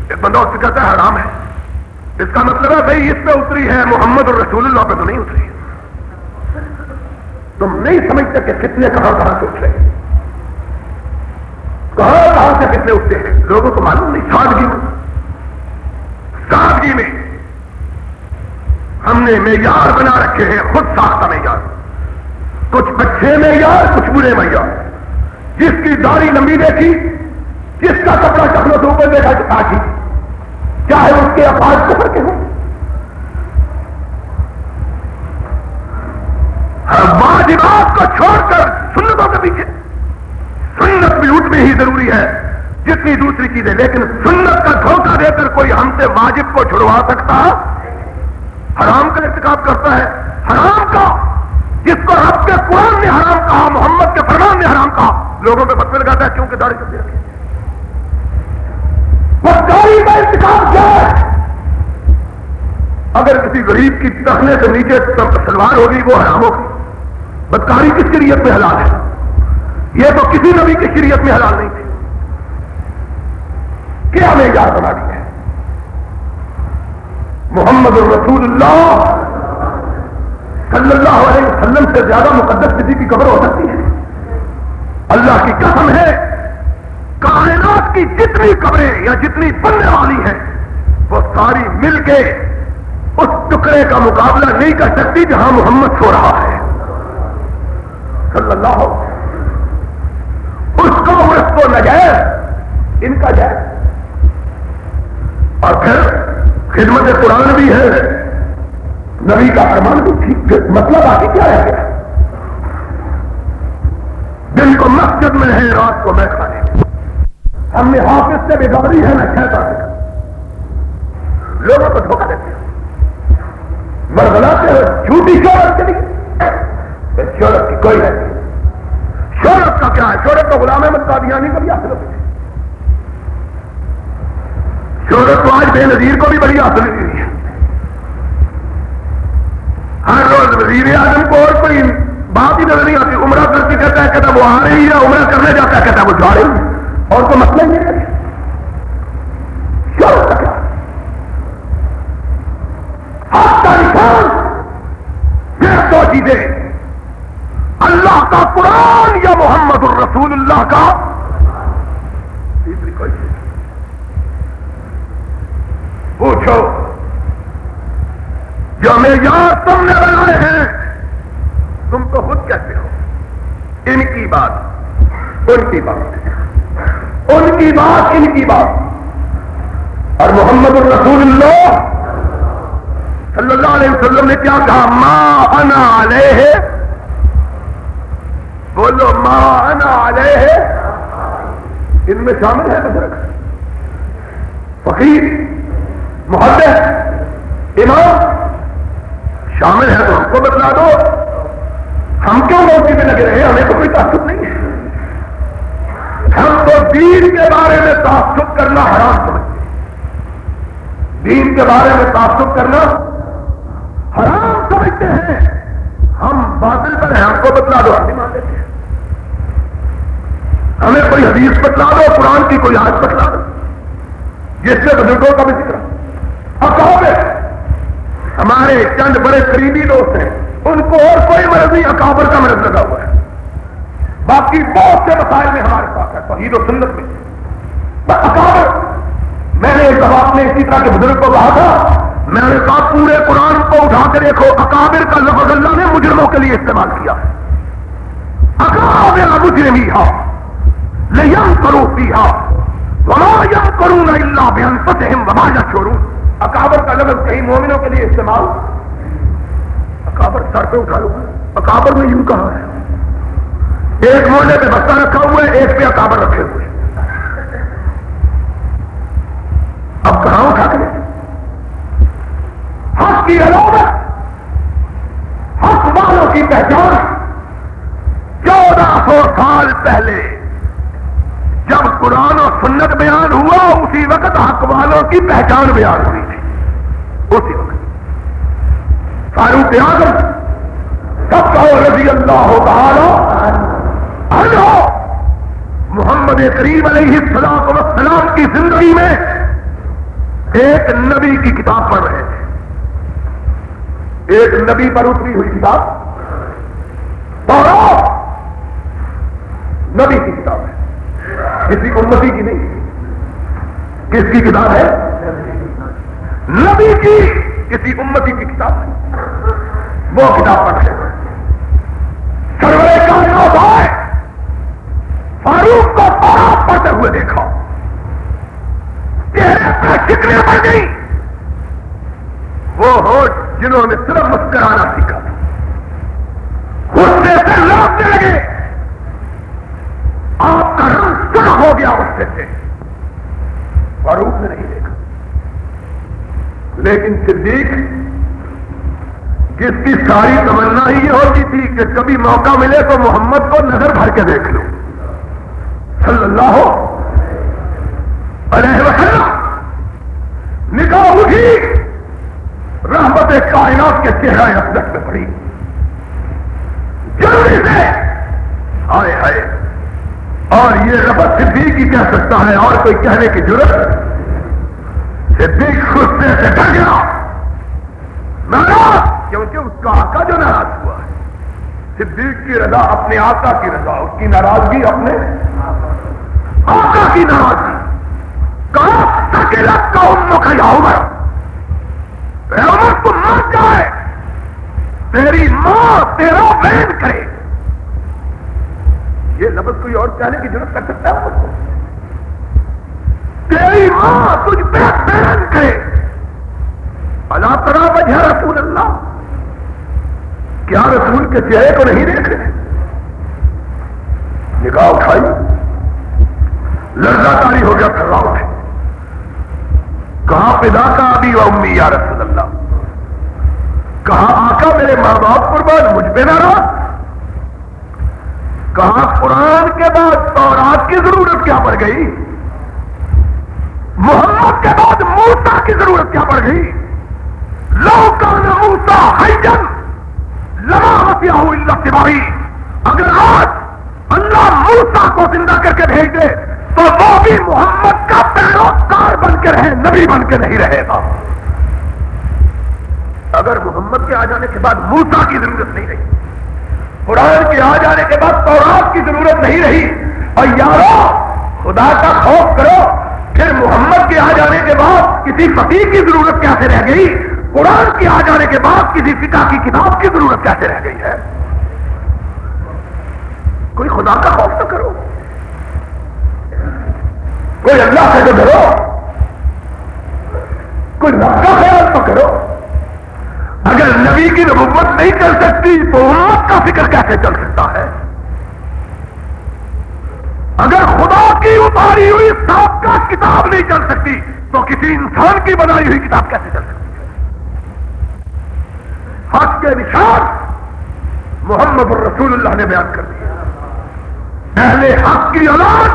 ایک بندہ اس سے کہتا ہے حرام ہے. اس کا مطلب ہے بھائی اس پہ اتری ہے، محمد اور رسول اللہ پہ تو نہیں اتری. تم نہیں سمجھتے کہ کتنے کہاں کہاں سے اٹھ رہے، کہاں سے کتنے اٹھتے ہیں، لوگوں کو معلوم نہیں. سادگی میں ہم نے معیار بنا رکھے ہیں، خود ساختہ معیار، کچھ اچھے معیار، کچھ برے معیار. جس کی داڑھی لمبی دیکھی، جس کا کپڑا چکلوں سے اوپر دیکھا آٹھی، چاہے اس کے افعال کفر کے ہوں. ہر واجبات کو چھوڑ کر سنتوں کے پیچھے، سنت بھی اتنی ہی ضروری ہے جتنی دوسری چیزیں، لیکن سنت کا دھوکہ دے کر کوئی ہم سے واجب کو چھڑوا سکتا، حرام کا ارتکاب کرتا ہے. حرام کا جس کو رب کے قرآن نے حرام کہا، محمد کے فرمان نے حرام کہا، لوگوں پہ فتوے لگاتا ہے کیونکہ داڑھی کر رکھے. بدکاری کا ارتکاب کیا ہے؟ اگر کسی غریب کی ٹخنے سے نیچے سلوار ہوگی وہ حرام ہوگی. بدکاری کس شریعت میں حلال ہے؟ یہ تو کسی نبی کی شریعت میں حلال نہیں تھی. کیا معیار بنا دیا ہے؟ محمد الرسول اللہ صلی اللہ علیہ وسلم سے زیادہ مقدس کسی کی قبر ہو سکتی ہے؟ اللہ کی قسم ہے، کائنات کی جتنی قبریں یا جتنی بننے والی ہیں وہ ساری مل کے اس ٹکڑے کا مقابلہ نہیں کر سکتی جہاں محمد سو رہا ہے صلی اللہ علیہ وسلم. اس کو نجائز، ان کا جائز. اور پھر خدمت قرآن بھی ہے، نبی کا فرمان بھی ٹھیک. مطلب آگے کیا رہ گیا؟ دن کو مسجد میں ہے، رات کو میں کھانے. ہم نے حافظ سے بگاڑی ہے، نہ شیطان سے. لوگوں کو دھوکہ دیتے ہیں، برگلاتے ہوئے جھوٹی شہرت کے لیے. شہرت کی کوئی نہیں. شہرت کا کیا ہے؟ شہرت تو غلام احمد قادیانی کو بھی حاصل ہوتی ہے. شہرت تو آج بے نظیر کو بھی بڑی حاصل ہوئی ہے. ہر روز وزیر اعظم کو اور کوئی بات ہی نظر نہیں آتی. عمرہ کر کے کہتا ہے، کہتا وہ آ رہی ہے، عمرہ کرنے جاتا ہے کہتا ہے وہ جا رہی ہے، اور کوئی مسئلہ ہی نہیں ہے. شہرت کا کیا؟ آپ کا نشان یہ دو چیزیں، اللہ کا قرآن یا محمد الرسول اللہ کا. تیسری کوئی چیز پوچھو جو معیار تم نے بنائے ہیں تم تو خود کہتے ہو. ان کی بات، ان کی بات، ان کی بات، ان کی بات. اور محمد الرسول اللہ صلی اللہ علیہ وسلم نے کیا کہا؟ ما انا علیہ، بولو ما انا علیہ. ان میں شامل ہے بزرگ، فقیر، محدث، امام شامل ہے تو ہم کو بتلا دو. ہم کیوں موقع میں لگے رہے؟ ہمیں تو کوئی تعصب نہیں ہے. ہم تو دین کے بارے میں تعصب کرنا حرام سمجھتے ہیں. دین کے بارے میں تعصب کرنا حرام سمجھتے ہیں. ہم باطل پر ہیں، ہم کو بتلا دو، ہم نہیں مان لیتے ہیں. ہمیں کوئی حدیث بتلا دو، قرآن کی کوئی آیت بتلا دو جس سے بزرگوں کا بھی ذکر. اکابر ہمارے چند بڑے قریبی دوست ہیں، ان کو اور کوئی مرض نہیں، اکابر کا مرض لگا ہوا ہے. باقی بہت سے مسائل میں ہمارے پاس ہے، توحید و سنت میں. اکابر، میں نے ایک دفعہ اپنے اسی طرح کے بزرگ کو کہا تھا، میں نے کہا پورے قرآن کو اٹھا کے دیکھو، اکابر کا لفظ اللہ نے مجرموں کے لیے استعمال کیا ہے. اکابر مجرمیہا لیمکروا فیہا وما یمکرون الا بانفسہم وما یشعرون. اکابر کا لفظ کہیں مومنوں کے لیے استعمال، اکابر سر پہ اٹھا لوں گا. اکابر میں یوں کہا ہے, ایک مونے پہ بستہ رکھا ہوا ہے, ایک پہ اکابر رکھے ہوئے. اب کہاں اٹھا کے حق کی علامت, حق والوں کی پہچان 1400 سال پہلے جب قرآن و سنت بیان ہوا اسی وقت حق والوں کی پہچان بیان ہوئی تھی. اسی وقت فاروق اعظم سب کہو رضی اللہ تعالی عنہ محمد کریم علیہ السلام کی زندگی میں ایک نبی کی کتاب پڑھ رہے تھے. ایک نبی پر اتری ہوئی کتاب تورات نبی کی کتاب ہے, کسی امتی کی نہیں. کس کی کتاب ہے؟ نبی کی, کسی امتی کی کتاب ہے. وہ کتاب پڑھ رہے ہیں. سرور کائنات آئے, فاروق کو تورات پڑھتے ہوئے دیکھا, چہرے پر شکلیں بڑھ گئی. وہ ہوٹ جنہوں نے صرف مسکرانا سیکھا تھا غصے سے لوٹنے لگے. آپ کا رنگ سرخ ہو گیا غصے سے. فاروق نے نہیں دیکھا, لیکن صدیق جس کی ساری تمنا ہی یہ ہوتی تھی کہ کبھی موقع ملے تو محمد کو نظر بھر کے دیکھ لو صلی اللہ علیہ وسلم, نگاہ اٹھی, رحمت کائنات کے چہرہ اقدس میں پڑی. جلدی سے ہائے ہائے, اور یہ ربط صدیق ہی کہہ سکتا ہے, اور کوئی کہنے کی ضرورت. صدیق غصے سے ڈر گیا, ناراض, کیونکہ اس کا آقا جو ناراض ہوا ہے. صدیق کی رضا اپنے آقا کی رضا, اس کی ناراضگی اپنے آقا کی ناراضگی. کہا تکلت کا امو کا یا عمر, عمر کو مر جائے, تیری ماں تیرا بین کرے. یہ لفظ کوئی اور کہنے کی ضرورت کر سکتا ہے؟ تیری ماں تجھ پہ بین کرے. اللہ ترا وجہ رسول اللہ, کیا رسول کے چہرے کو نہیں دیکھ رہے؟ نگاہ اٹھائی, لرزہ تاری ہو گیا, تھرا اٹھے. کہا پدا کا ابی و امی یا رسول اللہ, کہا آقا میرے ماں باپ قربان, مجھ پہ ناراض. کہا قرآن کے بعد تورات کی ضرورت کیا پڑ گئی؟ محمد کے بعد موسیٰ کی ضرورت کیا پڑ گئی؟ لو کان موسیٰ حیا لما وسعہ الا اتباعی, اگر آج اللہ موسیٰ کو زندہ کر کے بھیج دے تو وہ بھی محمد کا پیروکار بن کے رہے, نبی بن کے نہیں رہے گا. اگر محمد کے آ جانے کے بعد موسیٰ کی ضرورت نہیں رہی, قرآن کے آ جانے کے بعد تورات کی ضرورت نہیں رہی, اور یارو خدا کا خوف کرو, پھر محمد کے آ جانے کے بعد کسی فقیر کی ضرورت کیسے رہ گئی؟ قرآن کے آ جانے کے بعد کسی فقہ کی کتاب کی ضرورت کیسے رہ گئی ہے؟ کوئی خدا کا خوف تو کرو, کوئی اللہ سے تو ڈرو, کوئی رب کا خیال تو کرو. اگر نبی کی نبوت نہیں چل سکتی تو امت کا فکر کیسے چل سکتا ہے؟ اگر خدا کی اتاری ہوئی سابقہ کتاب نہیں چل سکتی تو کسی انسان کی بنائی ہوئی کتاب کیسے چل سکتی ہے؟ حق کے نشان محمد رسول اللہ نے بیان کر دیا. اہل حق کی اولاد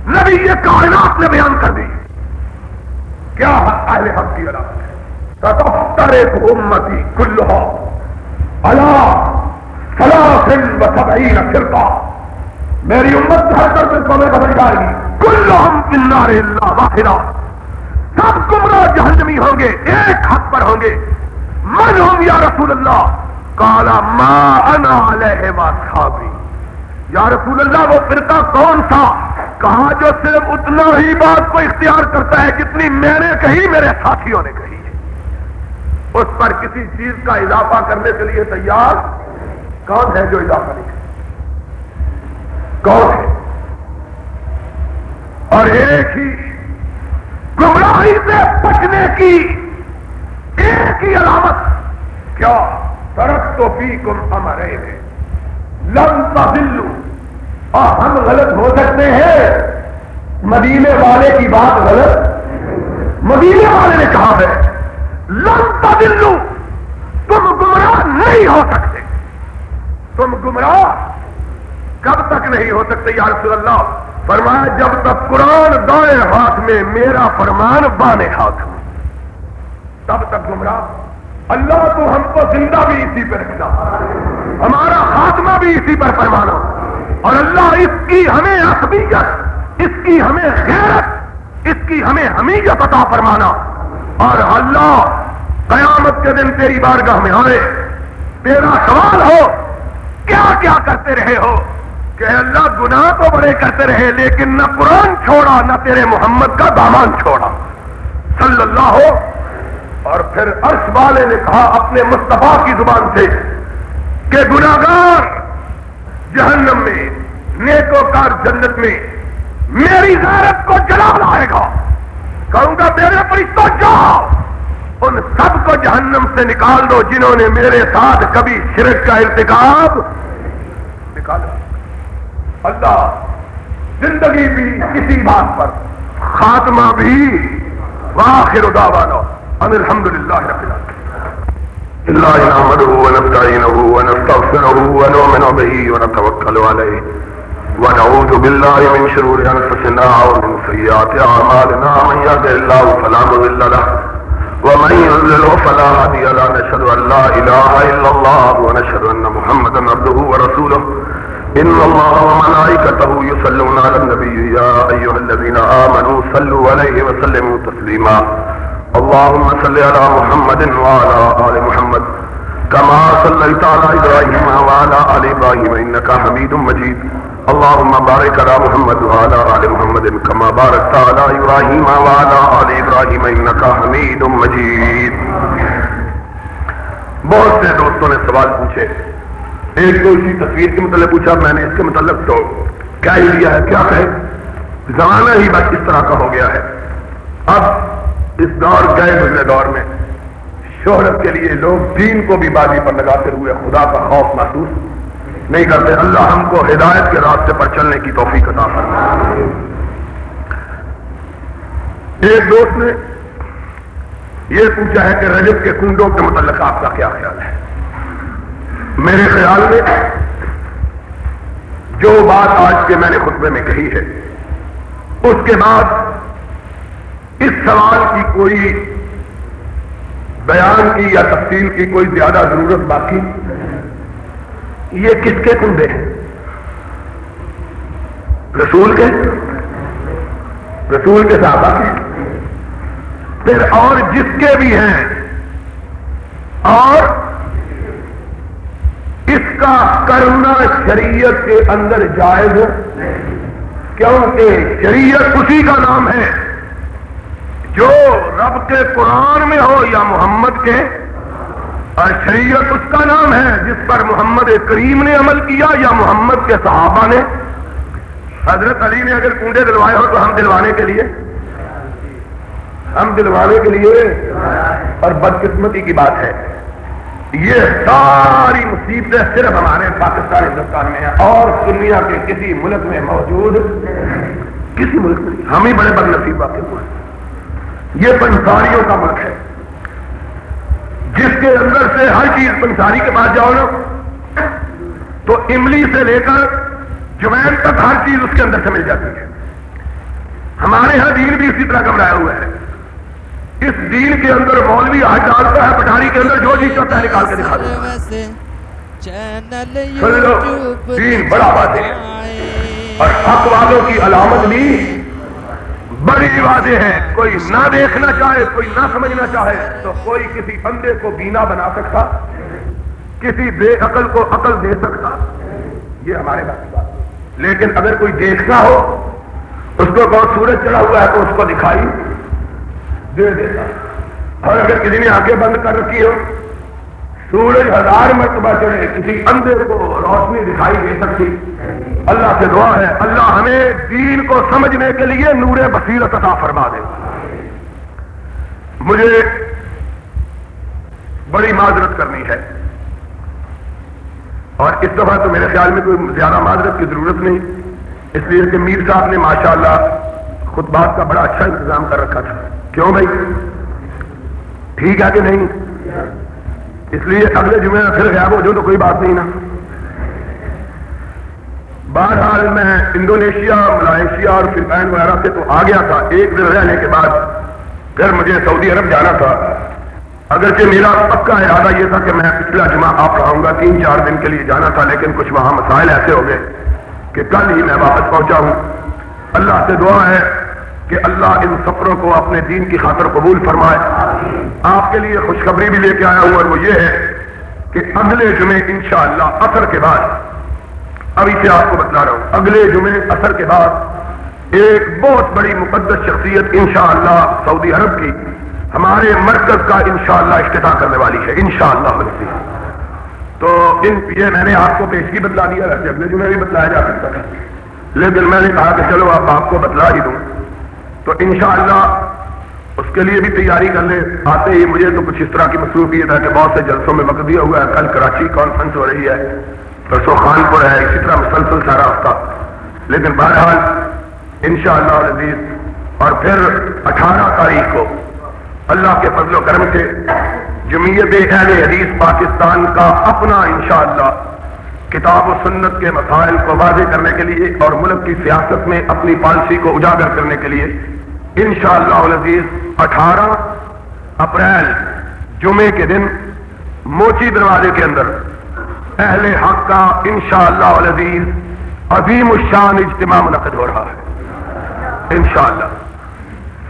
نبی یہ کائنات نے بیان کر دی. کیا اہل حق کی اولاد ہے؟ ستفترق امتی کلھا علی 73 فرقہ, میری امت 73 فرقوں میں بدل جائے گی. کلھم فی النار الا واحدہ, سب گمراہ جہنمی ہوں گے, ایک حق پر ہوں گے. من ہم یا رسول اللہ؟ قال ما انا علیہ واصحابی. یا رسول اللہ وہ فرقہ کون تھا؟ کہا جو صرف اتنا ہی بات کو اختیار کرتا ہے جتنی میں نے کہی میرے ساتھیوں نے کہی ہے, اس پر کسی چیز کا اضافہ کرنے کے لیے تیار کون ہے جو اضافہ نہیں کرے؟ کون ہے؟ اور ایک ہی گمراہی سے بچنے کی ایک ہی علامت کیا ترکت فیکم امرین لن تضلوا، اور ہم غلط ہو سکتے ہیں، مدینے والے کی بات غلط، مدینے والے نے کہا ہے لن تضلوا، تم گمراہ نہیں ہو سکتے. تم گمراہ کب تک نہیں ہو سکتے یا رسول اللہ؟ فرمایا جب تک قرآن دائیں ہاتھ میں، میرا فرمان بائیں ہاتھ میں، تب تک گمراہ. اللہ تو ہم کو زندہ بھی اسی پر رکھنا، ہمارا خاتمہ بھی اسی پر فرمانا، اور اللہ اس کی ہمیں عصبیت، اس کی ہمیں غیرت، اس کی ہمیں حمیت عطا فرمانا. اور اللہ قیامت کے دن تیری بارگاہ میں آئے، تیرا سوال ہو کیا کیا کرتے رہے ہو، کہ اللہ گناہ تو بڑے کرتے رہے لیکن نہ قرآن چھوڑا، نہ تیرے محمد کا دامن چھوڑا صلی اللہ ہو. اور پھر عرش والے نے کہا اپنے مصطفیٰ کی زبان سے کہ گناہگار جہنم میں، نیکوکار جنت میں، میری غیرت کو جلا لائے گا. کہوں گا میرے فرشتوں جاؤ ان سب کو جہنم سے نکال دو جنہوں نے میرے ساتھ کبھی شرک کا ارتکاب نکالا. اللہ زندگی بھی کسی بات پر، خاتمہ بھی. وآخر دعوانا ان الحمدللہ رب العالمین. اللہ نحمده ونستعینه ونستغفره ونؤمن به ونتوکل علیہ ونعوذ باللہ من شرور انفسنا ومن سیئات اعمالنا من یهده اللہ فلا مضل له ومن يضلل فلا هادي له. نشهد ان لا اله الا الله ونشهد ان محمدا عبده ورسوله. ان الله وملائكته يصلون على النبي يا ايها الذين امنوا صلوا عليه وسلموا تسليما. اللهم صل على محمد وعلى ال محمد كما صليت على ابراهيم وعلى ال ابراهيم انك حميد مجيد. اللهم بارك على محمد وعلى ال محمد كما باركت على ابراهيم وعلى ال ابراهيم انك حميد مجيد. بہت سے دوستوں نے سوال پوچھے، ایک تو اسی تصویر کے متعلق پوچھا، میں نے اس کے متعلق تو کیا ہی لیا ہے، کیا کہے، زمانہ ہی بس اس طرح کا ہو گیا ہے. اب اس دور گئے گزرے دور میں شہرت کے لیے لوگ دین کو بھی بازی پر لگاتے ہوئے خدا کا خوف محسوس نہیں کرتے. اللہ ہم کو ہدایت کے راستے پر چلنے کی توفیق عطا فرمائے. ایک دوست نے یہ پوچھا ہے کہ رجب کے کنڈوں کے متعلق آپ کا کیا خیال ہے؟ میرے خیال میں جو بات آج کے میں نے خطبے میں کہی ہے اس کے بعد اس سوال کی کوئی بیان کی یا تفصیل کی کوئی زیادہ ضرورت باقی. یہ کس کے کنڈے ہیں؟ رسول کے صحابہ کے، پھر اور جس کے بھی ہیں. اور اس کا کرنا شریعت کے اندر جائز ہے، کیونکہ شریعت اسی کا نام ہے جو رب کے قرآن میں ہو یا محمد کے، اور شریعت اس کا نام ہے جس پر محمد کریم نے عمل کیا یا محمد کے صحابہ نے. حضرت علی نے اگر کنڈے دلوائے ہو تو ہم دلوانے کے لیے اور بدقسمتی کی بات ہے یہ ساری مصیبتیں صرف ہمارے پاکستان ہندوستان میں ہیں اور دنیا کے کسی ملک میں موجود کسی ملک میں نہیں. ہم ہی بڑے بد نصیب واقع ہوئے. یہ پنساریوں کا ملک ہے جس کے اندر سے ہر چیز، پنساری کے پاس جاؤ نا تو املی سے لے کر جوین تک ہر چیز اس کے اندر سے مل جاتی ہے. ہمارے یہاں دین بھی اسی طرح گھبرایا ہوا ہے. اس دین کے اندر مولوی ہاتھ ڈالتا ہے، پٹھانی کے اندر جو جی چاہتا ہے نکال کے دکھا دیتا ہے. سن لو، دین بڑا واضح ہے اور حق والوں کی علامت بھی بڑی واضح ہے. کوئی نہ دیکھنا چاہے، کوئی نہ سمجھنا چاہے تو کوئی کسی بندے کو بینا بنا سکتا، کسی بے عقل کو عقل دے سکتا، یہ ہمارے پاس بات ہے. لیکن اگر کوئی دیکھنا ہو، اس کو بہت سورج چڑھا ہوا ہے تو اس کو دکھائی دے دیتا. اور اگر کسی نے آنکھیں بند کر رکھی ہو، سورج 1000 مرتبہ چڑھے، کسی اندھے کو روشنی دکھائی دے سکتی. اللہ سے دعا ہے اللہ ہمیں دین کو سمجھنے کے لیے نور بصیرت عطا فرما دے. مجھے بڑی معذرت کرنی ہے، اور اس دفعہ تو میرے خیال میں کوئی زیادہ معذرت کی ضرورت نہیں، اس لیے کہ میر صاحب نے ماشاءاللہ خطبات کا بڑا اچھا انتظام کر رکھا تھا. کیوں بھائی؟ ٹھیک ہے کہ نہیں؟ اس لیے اگلے جمعے میں پھر غائب ہو جو تو کوئی بات نہیں نا. بہرحال میں انڈونیشیا، ملائیشیا اور فلپائن وغیرہ سے تو آ گیا تھا. ایک دن رہنے کے بعد پھر مجھے سعودی عرب جانا تھا، اگرچہ میرا پکا ارادہ یہ تھا کہ میں پچھلا جمعہ آپ رہوں گا، 3-4 دن کے لیے جانا تھا، لیکن کچھ وہاں مسائل ایسے ہو گئے کہ کل ہی میں واپس پہنچا ہوں. اللہ سے دعا ہے کہ اللہ ان سفروں کو اپنے دین کی خاطر قبول فرمائے. آپ کے لیے خوشخبری بھی لے کے آیا ہوں، اور وہ یہ ہے کہ اگلے جمعے انشاءاللہ عصر کے بعد، ابھی سے آپ کو بتلا رہا ہوں، اگلے جمعے عصر کے بعد ایک بہت بڑی مقدس شخصیت انشاءاللہ سعودی عرب کی ہمارے مرکز کا انشاءاللہ افتتاح کرنے والی ہے انشاءاللہ. تو یہ میں نے آپ کو پیشگی بتلا دیا، ویسے اگلے جمعے بھی بتلایا جا سکتا تھا، لیکن میں نے کہا کہ چلو اب آپ کو بتلا ہی دوں. تو انشاءاللہ اس کے لیے بھی تیاری کر لیں. آتے ہی مجھے تو کچھ اس طرح کی مصروفیت ہے کہ بہت سے جلسوں میں وقت دیا ہوا ہے. کل کراچی کانفرنس ہو رہی ہے، پرسوں خانپور ہے، اسی طرح مسلسل سارا ہفتہ. لیکن بہرحال انشاءاللہ العزیز، اور پھر 18 تاریخ کو اللہ کے فضل و کرم سے جمعیت اہل حدیث پاکستان کا اپنا انشاءاللہ کتاب و سنت کے مسائل کو واضح کرنے کے لیے اور ملک کی سیاست میں اپنی پالیسی کو اجاگر کرنے کے لیے انشاءاللہ العزیز 18 اپریل جمعے کے دن موچی دروازے کے اندر اہل حق کا انشاءاللہ العزیز عظیم الشان اجتماع منعقد ہو رہا ہے انشاءاللہ.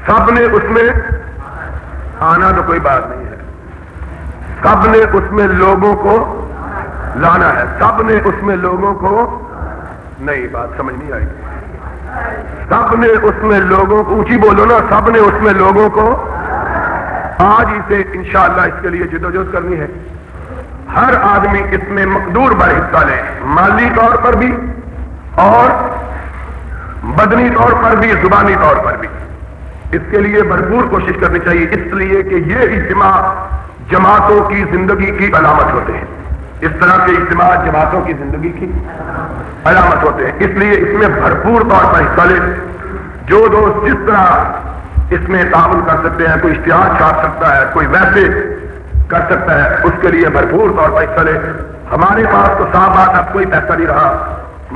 سب نے اس میں آنا تو کوئی بات نہیں ہے، سب نے اس میں لوگوں کو لانا ہے، سب نے اس میں لوگوں کو نہیں، بات سمجھ نہیں آئی، سب نے اس میں لوگوں کو، اونچی بولو نا، سب نے اس میں لوگوں کو آج ہی سے انشاءاللہ اس کے لیے جدوجہد کرنی ہے. ہر آدمی اس میں مقدور بڑھ حصہ لے، مالی طور پر بھی اور بدنی طور پر بھی، زبانی طور پر بھی. اس کے لیے بھرپور کوشش کرنی چاہیے، اس لیے کہ یہ اجتماع جماعتوں کی زندگی کی علامت ہوتے ہیں. اس طرح کے اجتماع جماعتوں کی زندگی کی علامت ہوتے ہیں. اس لیے اس میں بھرپور طور پر حصہ لے. جو دوست جس طرح اس میں تعاون کر سکتے ہیں، کوئی اشتہار چھاپ سکتا ہے، کوئی ویسے کر سکتا ہے، اس کے لیے بھرپور طور پر حصہ لے. ہمارے پاس تو صاف بات اب کوئی پیسہ نہیں رہا.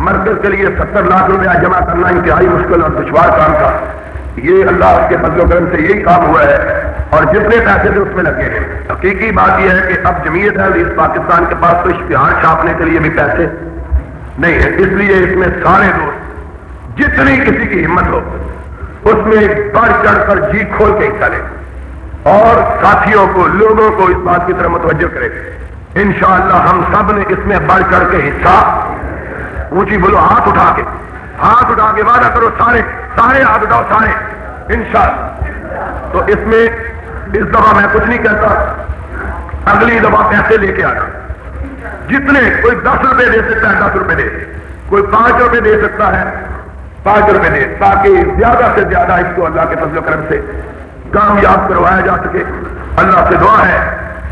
مرکز کے لیے 70 لاکھ روپیہ جمع کرنا انتہائی مشکل اور دشوار کام تھا. یہ اللہ کے فضل و کرم سے یہی کام ہوا ہے، اور جتنے پیسے تھے اس میں لگے ہیں. حقیقی بات یہ ہے کہ اب جمعیت ہے اس پاکستان کے پاس تو اشتہار چھاپنے کے لیے بھی پیسے نہیں ہے. اس لیے اس میں سارے دوست جتنی کسی کی ہمت ہو اس میں بڑھ چڑھ کر جی کھول کے حصہ لیں اور ساتھیوں کو، لوگوں کو اس بات کی طرف متوجہ کریں. انشاءاللہ ہم سب نے اس میں بڑھ چڑھ کے حصہ، اونچی بولو، ہاتھ اٹھا کے وعدہ کرو، سارے ہاتھ اٹھاؤ، سارے انشاءاللہ. تو اس میں اس دفعہ میں کچھ نہیں کہتا، اگلی دفعہ پیسے لے کے آنا. جتنے، کوئی 10 روپے دے سکتا ہے 10 روپے دے، کوئی 5 روپے دے سکتا ہے 5 روپے دے، تاکہ زیادہ سے زیادہ اس کو اللہ کے فضل و کرم سے کامیاب کروایا جا سکے. اللہ سے دعا ہے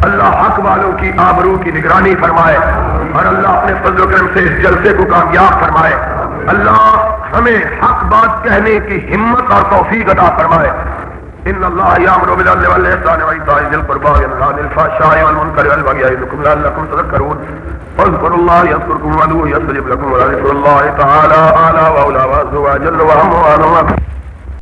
اللہ حق والوں کی آبرو کی نگرانی فرمائے، اور اللہ اپنے فضل و کرم سے اس جلسے کو کامیاب فرمائے. اللہ ہمیں حق بات کہنے کی ہمت اور توفیق عطا فرمائے. ان اللہ یامر بالعدل والاحسان وایتاء ذی القربى وینہی عن الفحشاء والمنکر والبغی یعظکم لعلکم تذکرون. واذکروا اللہ یذکرکم وادعوہ یستجب لکم ولذکر اللہ تعالی اعلی واولی واعز وجل واهم